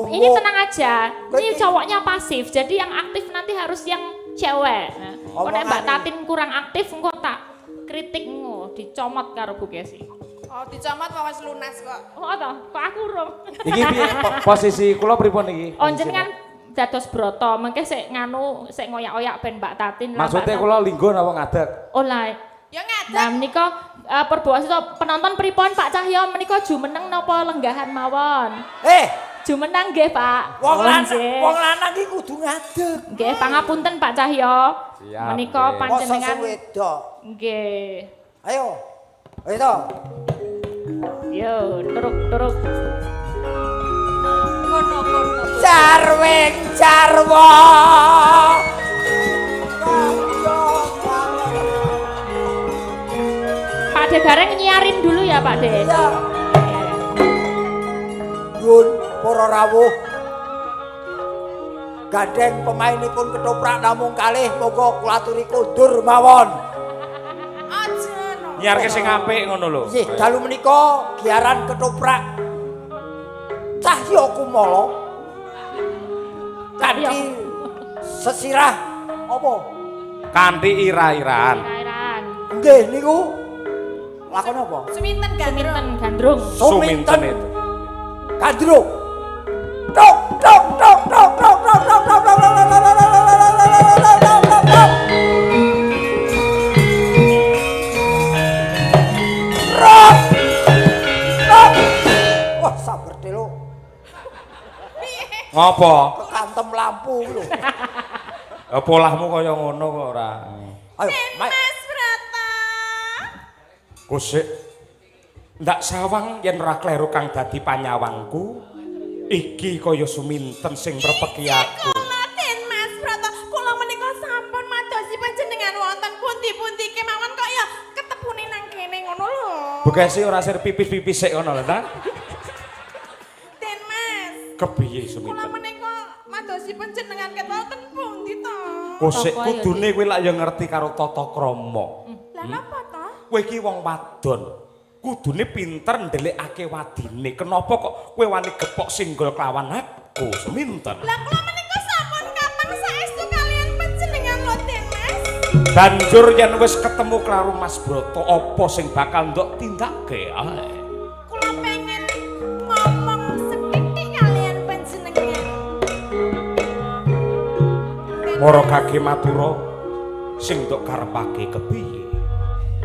Ini tenang aja. Ini cowoknya pasif. Jadi yang aktif nanti harus yang cewek. Nah, kok nek Mbak Tatin kurang aktif engko tak kritik engko dicomot karo Bu Kesi. Oh, dicomot kok wis lunas kok. Oh toh, kok aku urung. Iki piye posisi kula pripun iki? Oh jenengan dados broto, mengke sik nganu sik ngoyak-oyak ben Mbak Tatin lah. Maksudnya Mbak kula linggo napa ngadeg? Oh lah. Ya ngadeg. Nah menika perbuatan penonton pripun Pak Cahya menika jumeneng napa lenggahan mawon? Jumeneng nggih Pak. Wong nggih. lanang iki kudu ngadeg. Nggih, pangapunten Pak Cahya. Siap, Menika nggih. panjenengan Mosok sing wedok. nggih. Ayo. Ayo to. Yo, turuk-turuk. Ngono. Jarweng jarwa. Pak De bareng nyiarin dulu ya Pak De. Ya. Yun, para rawuh. Gandeng pemainipun ketoprak namung kalih monggo kula aturi kundur mawon. Aja no. Nyiarke sing apik ngono lho. Nggih, dalu menika giaran ketoprak Cahya Kumala kanthi sesirah apa? Kanthi ira-iraan. Kairan. Nggih niku lakon apa? Suminten gandrung. Suminten gandrung. Suminten itu. Gandrung. Tok tok tok tok tok tok tok tok tok tok tok tok. Rock. Rock. Wah, sabar telo. Ngopo? Kekantem lampu lho. Ya polahmu kaya ngono kok ora. Ayo, Mak. Mas Brata. Kusik. Ndak sawang yen ora kleru kang dadi panyawangku. Iki kaya suminten sing mrepeki aku. Kulaten Mas Brata. Kula menika sampun madosi panjenengan wonten pundi-pundi kemawon kok ya ketepune nang kene ngono lho. Bekasi ora sir pipis-pipis sik ngono lho ta? Den Mas. Kepiye Kula suminten? menika madosi panjenengan ket wonten pundi to? Kusik Apa ya, kudune kowe lak ya ngerti karo tata krama. Lah napa to? Kowe iki wong wadon. Kudune pinter ndelikake wadine. Kenapa kok kowe wani gepok singgol kelawan aku, suminten? Lah kula menika sampun kapan saestu kalian panjenengan lho Den Mas. Banjur yen wis ketemu karo Mas Broto, apa sing bakal ndok tindakke ae? Kula pengen ngomong sethithik kalian panjenengan. Mara kage matura sing ndok karepake kepiye?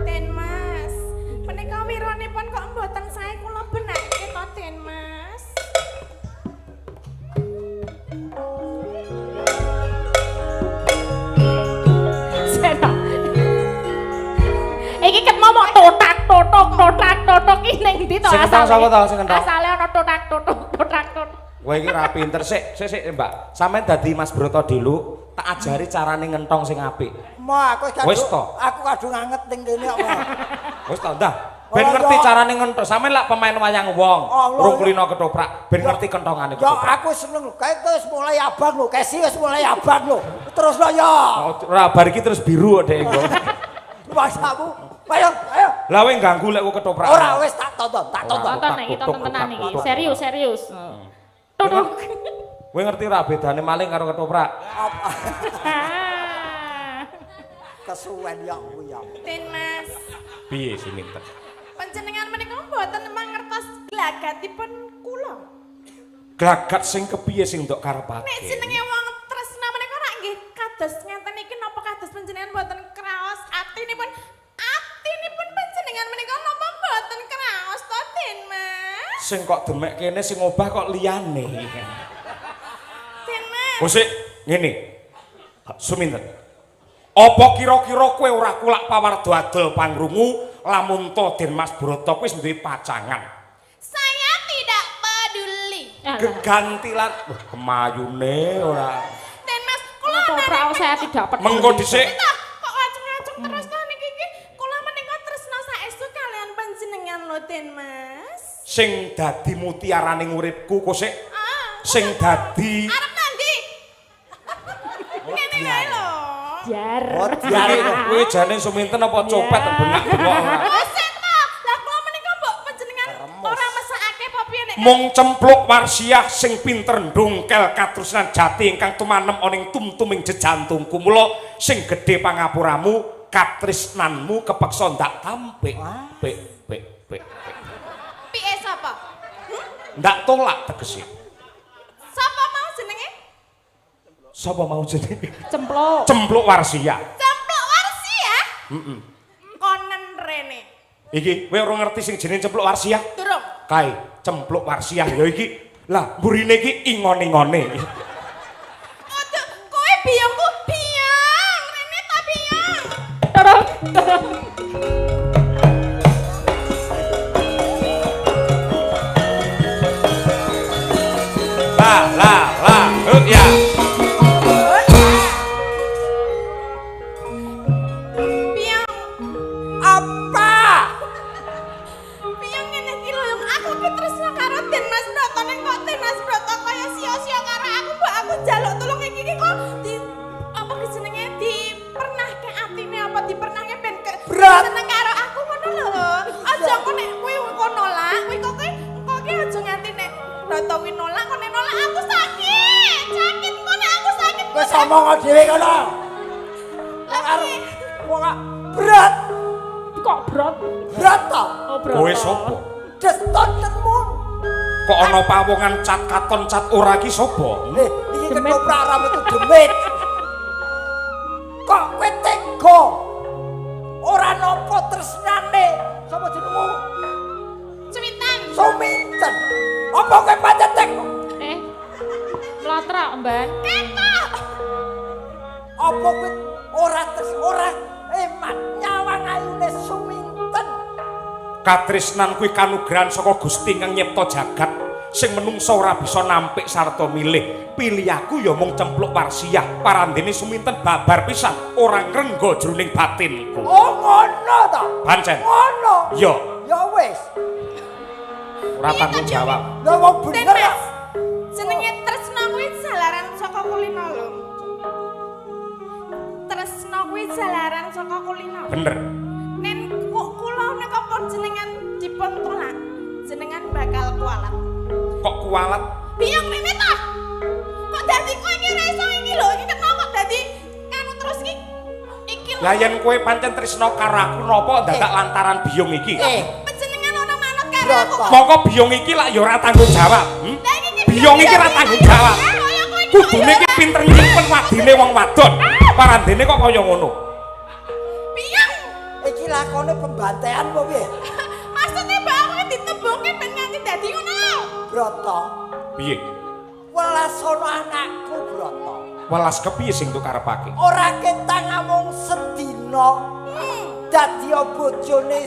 Den Mas, menika wiranipun kok mboten sae kula benake to Den Mas. Sena. Iki ket momok totak totok iki ning ndi to Sing asale? entok sapa to sing entok? Asale ana totak totok. Kowe iki ra pinter sik Mbak. Sampeyan dadi Mas Broto dulu, tak ajari carane ngentong sing apik. Ma, aku Wis to. aku kadung anget ning kene kok. Ma. Wis to, ndah. Ben Oh, ngerti ya. carane ngentong. Sampeyan lak pemain wayang wong, Oh, rung ya. kulino ketoprak, ben ngerti kentongane Ya ketoprak. aku seneng lho. Kae wis mulai abang lho. Kesi wis mulai abang lho. Terus lho ya. Oh, ora bar iki terus biru kok dek engko. Masamu. Ayo, ayo. Lah kowe ganggu lek kowe ketoprak. Ora wis tak tonton, tak tonton. Tonton iki, tonton tenan iki. Serius. Totok. Kowe ngerti ora bedane maling karo ketoprak? Apa? Kesuwen ya kuwi ya. Den Mas, Piye suminten? panjenengan menika mboten mangertos glagatipun kula. Glagat sing kepiye sing ndok karepake? Nek jenenge wong tresna menika rak nggih kados ngeten iki napa kados panjenengan mboten kraos atinipun panjenengan menika napa mboten kraos to Den Mas? Sing kok demek kene sing obah kok liyane. Den Mas. Kusik ngene. Suminten. Apa kira-kira kowe ora kulak pawarda adol pangrungu lamun to Den Mas Broto wis duwe pacangan? Saya tidak peduli. Gegantilan kemayune ora. Den Mas, kula saya tidak peduli. Mengko dhisik. Kok ngaceng-ngaceng terus to niki iki? Kula menika tresna saestu kalian panjenengan lho Den Mas. Sing dadi mutiaraning uripku kok sik. Sing dadi Arep nanti. Ngene kae lho. Jar. Oh, diare kok. kowe jane suminten apa copet bengak-bengok ora? Bosen to. Lah kula menika mbok panjenengan ora mesakake apa piye nek Mung cempluk warsiah sing pinter ndongkel katrusan jati ingkang tumanem oning tumtuming jejantungku. Mula sing gedhe pangapuramu katresnanmu kepeksa ndak tampik. Pik. piye sapa? Ndak tolak tegese. Sapa mau jenenge? Sapa mau jenenge? Cempluk. Cempluk warsiah. Cempluk warsi ya? Konen rene. Iki kowe ora ngerti sing jenenge cempluk warsiah? Durung. Kae cempluk warsiah ya iki. Lah mburine iki ingon-ingone. Aduh, kowe biyongku biyong. Rene ta biyong. Terus. Ya. Biyong. Apa? Biyong ngene iki lho, aku ki tresna karo Den Mas Broto ning kok Den Mas Broto kaya sia-sia karo aku, mbok aku njaluk tulung iki kok di apa ki jenenge dipernahke atine apa dipernahke ben Berat. seneng karo aku ngono lho. Aja kok nek kowe kok nolak, kowe ki aja nganti nek Broto wi nolak, kok nek nolak aku sakit. Sakit kok nek aku sakit. Wis omong dhewe kono. Lagi. Wong berat. Kok brot? Berat to. Oh, brot. Kowe sapa? Destontenmu. Kok ana pawongan cat katon cat ora ki sapa? Iki Demit. ketoprak rambut demit. Kok kowe tega? Ora nampa tresnane. Sapa jenengmu? Cumitan. Suminten. Apa kowe pancen tega? Mlatra, Mbak. Ketok. Apa kowe ora eman nyawang ayune Suminten? Katresnan kuwi kanugrahan saka Gusti kang nyipta jagat sing menungsa ora bisa nampik sarta milih. Pilih aku ya mung cempluk warsiah, parandene Suminten babar pisan ora ngrengga jroning batinku. Oh ngono to. Pancen. Ngono. Ya, Ya wis. ora tanggung jawab. Lah wong Den bener ya. Mas, jenenge tresna kuwi jalaran saka kulino lho. Tresna kuwi jalaran saka kulino. Bener. Nen kok kula nek apa jenengan dipun tolak, jenengan bakal kualat. Kok kualat? Biyong rene ta? Kok dadi kowe iki ora iso iki lho, iki kenapa kok dadi anu terus iki? Iki lho. Lah yen kowe pancen tresna karo aku napa dadak lantaran biyong iki? Panjenengan ana manut karo aku. kok. Mongko biyong iki lak ya ora tanggung jawab. Lah iki Biyong iki ora tanggung jawab. Kudune iki pinter nyimpen wadine wong wadon. Parandene kok kaya ngono. Biyong. Iki lakone pembantaian apa piye? Maksudnya mbak aku ditebungke ben nganti dadi ngono lho. Broto. Piye? Welas ana anakku, Broto. Welas kepiye sing tuk karepake? Ora ketang ngomong sedina. Dadi bojone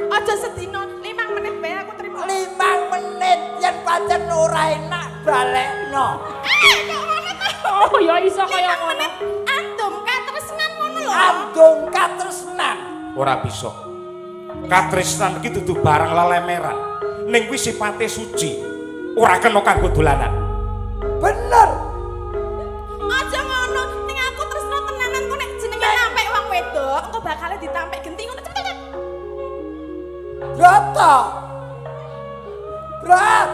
Aja sedina 5 menit bae aku terima. 5 menit yen pancen ora enak balekno. Kok ngono ta? Oh, ya iso kaya 5 ngono. menit andum katresnan ngono lho. Andung katresnan. Ora bisa. Katresnan iki dudu barang lelemeran. Ning kuwi sifate suci. Ora kena kanggo dolanan. Bener. Aja ngono, ning aku tresno tenanan kok nek jenenge nampik wong wedok, engko bakal ditampik genti ngono cepet. Broto. Brat.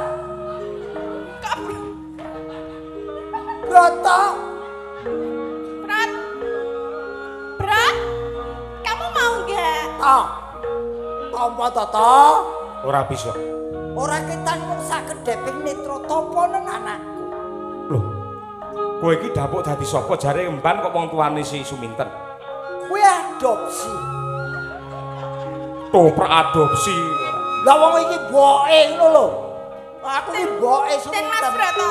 Kok Broto. berat? Berat? Kamu mau enggak? Toh. Tompo to to. Ora bisa. Ora ketang mung sakedheping netra toponen anakku. Loh. Kowe iki dapuk dadi sapa jare emban kok wong tuane si Suminten? Kuwi adopsi. Toprak adopsi. Lah wong iki boke ngono lho. Aku iki boke Den Mas Suminten. Broto.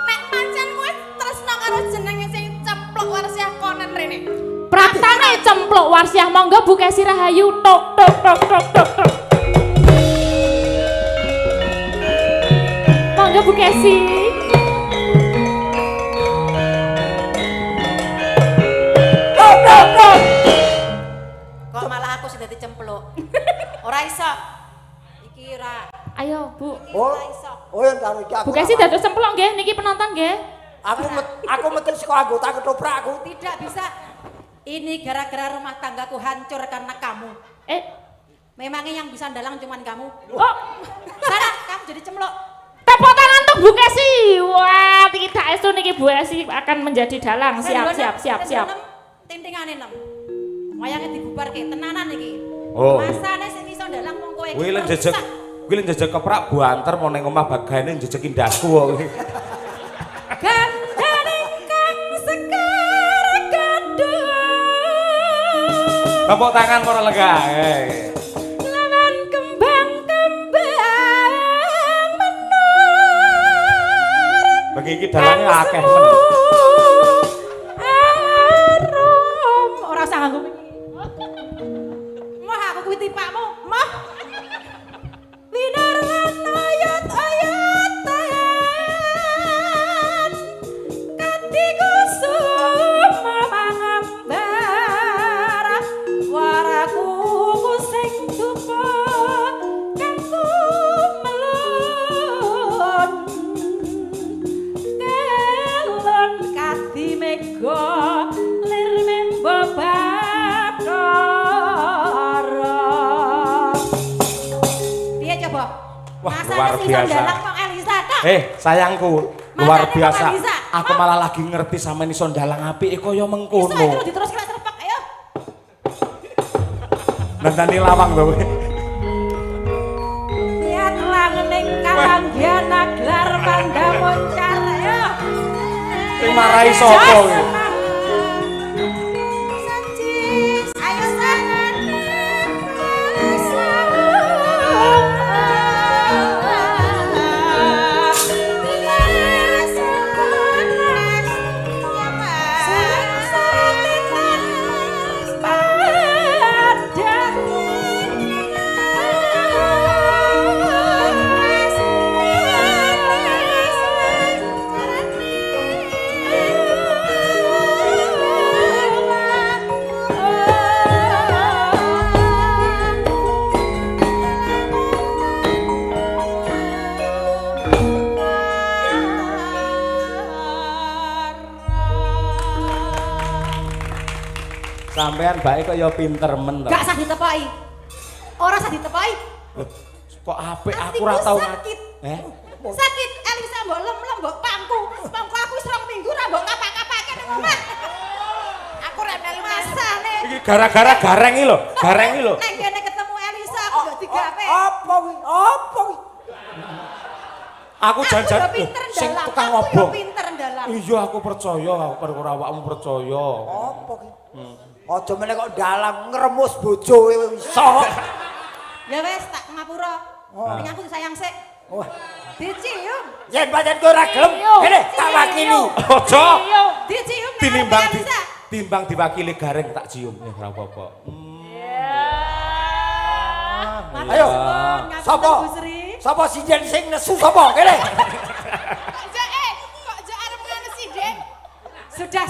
Nek pancen kowe tresno karo jenenge sing ceplok warsiah konen rene. Pratane cempluk warsiah monggo Bu Kesi Rahayu tok tok tok tok tok tok. Monggo Bu Kesi. Tok tok tok. Kok malah aku sing dadi cempluk. Ora iso. Iki ora. Ayo Bu. Oh yang karo iki aku. Bu Kesi dados cempluk nggih niki penonton nggih. Aku metu saka anggota ketoprakku. Tidak bisa. Ini gara-gara rumah tanggaku hancur karena kamu. Memangnya yang bisa dalang cuman kamu. Oh, Sana, kamu jadi cempluk. tepuk tangan untuk Bu Kesi. Wah, iki tak estu niki Bu Kesi akan menjadi dalang. Siap, siap, siap, siap. Tintingane 6. Wayange dibubarke tenanan iki. Oh. Masane sing iso dalang wong kowe. Kuwi lek jejeg keprak buanter mau ning omah bagane jejekin dasku kok. Gandane kang sekar kadung. Tepuk tangan para lega. Lawan kembang-kembang menur. Bagi iki dalane akeh men. Arum. Ora usah nganggo iki. Moh aku kuwi tipakmu, moh. Winar lan ayat-ayat tayan. Kanthi kusum mangambar. Waraku sing dupa kanggo melon. Kelon kati mega lir membo Bathara. Piye coba? Wah, Masa luar sing biasa. dalang kok Elisa tok? Sayangku, luar Masane biasa. kok bisa? Aku malah lagi ngerti sampeyan iso ndalang apike kaya Iso iki mengkono. lho diteruske lek serpak ayo. Nandani lawang to. Lihat langening kalanggiana glar panda moncar ayo. Sing marahi sapa kuwi? Sanjis, ayo sangan. Sampean bae kaya pinter men to. Gak usah ditepoki. Ora usah ditepoki. Loh, kok apik aku ora tau sakit. Sakit Elisa mbok lem-lem mbok pangku. Pangku aku wis 2 minggu ra mbok kapak-kapake nang omah. Aku ra melu masane. Iki gara-gara gareng iki lho, gareng iki lho. Nek kene ketemu Elisa aku gak digawe. Apa kuwi? Apa kuwi? Aku janjan Aku yo pinter sing dalang. tukang Aku yo ngobong. pinter dalang. Iya aku percaya, aku perkara awakmu percaya. Apa kuwi? Aja meneh kok dalang ngremus bojo iso. Ya wis tak ngapura. Ning aku disayang sik. Wah, Dicium. yen pancen kowe ora gelem, kene tak wakili. Aja Dicium nang tinimbang arep Elisa. timbang diwakili gareng tak cium ora apa-apa. Matur Ayo, suwun, ngapunten, sapa? Bu Sri. Sapa sijen sing nesu sapa? Kene. Kok jo arep nganesi, Den? Sudah.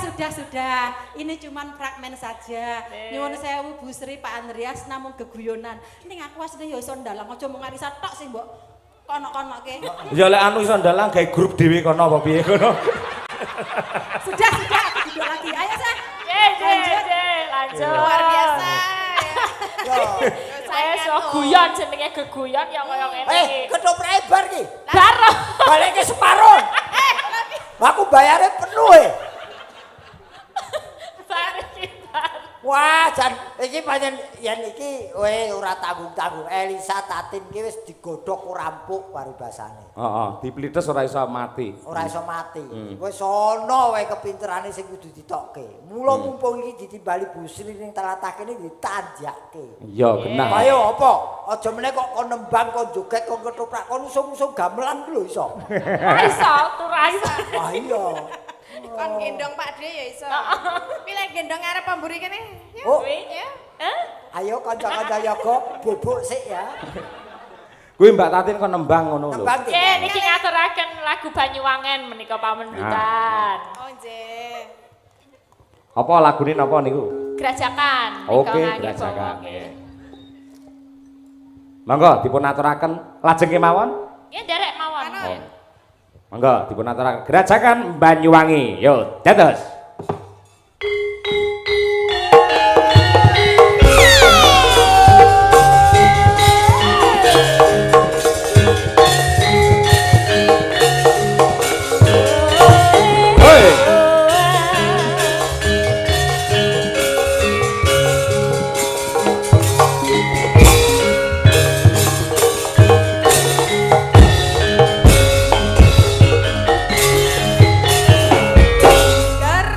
Ini cuman fragmen saja. Nyuwun sewu Bu Sri, Pak Andreas namung geguyonan. Ning aku asline ya iso ndalang aja mung ngarisa tok sing mbok konok-konokke. Ya lek anu iso ndalang gawe grup dhewe kono apa piye kono. Sudah, aku duduk lagi. Ayo, Sa. Lanjut. Luar biasa. Saya sok guyon jenenge geguyon ya kaya ngene iki. Ketoprak bar ki. Garo. Balike separuh. Aku bayare penuh Wah, jan iki pancen yen iki kowe ora tanggung-tanggung. Elisa Tatin ki wis digodhog rampuk paribasane. Heeh, diplites ora iso mati. Ora iso mati. Wis ana wae kepinterane sing kudu ditokke. Mula mumpung iki ditimbali Bu Sri ning tlatah kene ditanjakke. Iya, genah. Ayo apa? Aja meneh kok kon nembang kon joget kon ketoprak kon usung-usung gamelan ku lho iso. Ora iso, ora iso. Wah iya. Kon gendong Pak Dre ya iso. Pilih gendong arep pemburi kene. Ya. Oh. Ya. Ayo kanca-kanca yoga bubuk sik ya. Kuwi Mbak Tatin kon nembang ngono lho. Nembang Niki ngaturaken lagu Banyuwangen menika pamendutan. Oh nggih. Apa lagune napa niku? Gerajakan. Oke, gerajakan. Monggo dipun aturaken lajeng kemawon. Ya nderek mawon. Oh. Monggo dipun aturaken gerajakan Banyuwangi. Yo, dados. Gar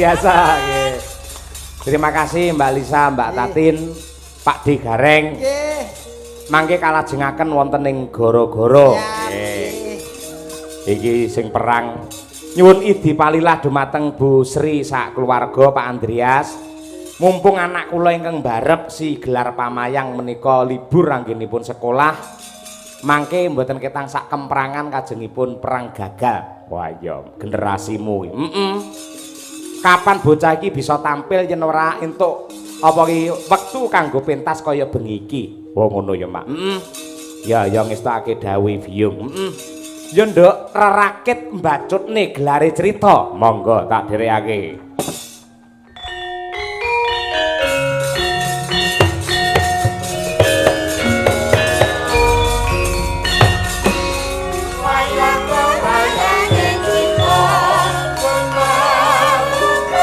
biasa nggih. Terima kasih Mbak Lisa, Mbak Tatin, Pak D Gareng. Nggih. Mangke kalajengaken wonten ing goro-goro. Nggih. Iki sing perang. Nyuwun idi palilah dumateng Bu Sri sak keluarga Pak Andreas. Mumpung anak kula ingkang barep si gelar pamayang menika libur anggenipun sekolah. Mangke mboten ketang sak kemperangan kajengipun perang gagal. Wah iya generasimu. Kapan bocah iki bisa tampil yen ora entuk apa ki wektu kanggo pentas kaya bengi iki. Oh ngono ya, Mak. Ya ngestake dawuh Biyung. Ya nduk rerakit mbacutne gelare cerita. Monggo tak dherekake.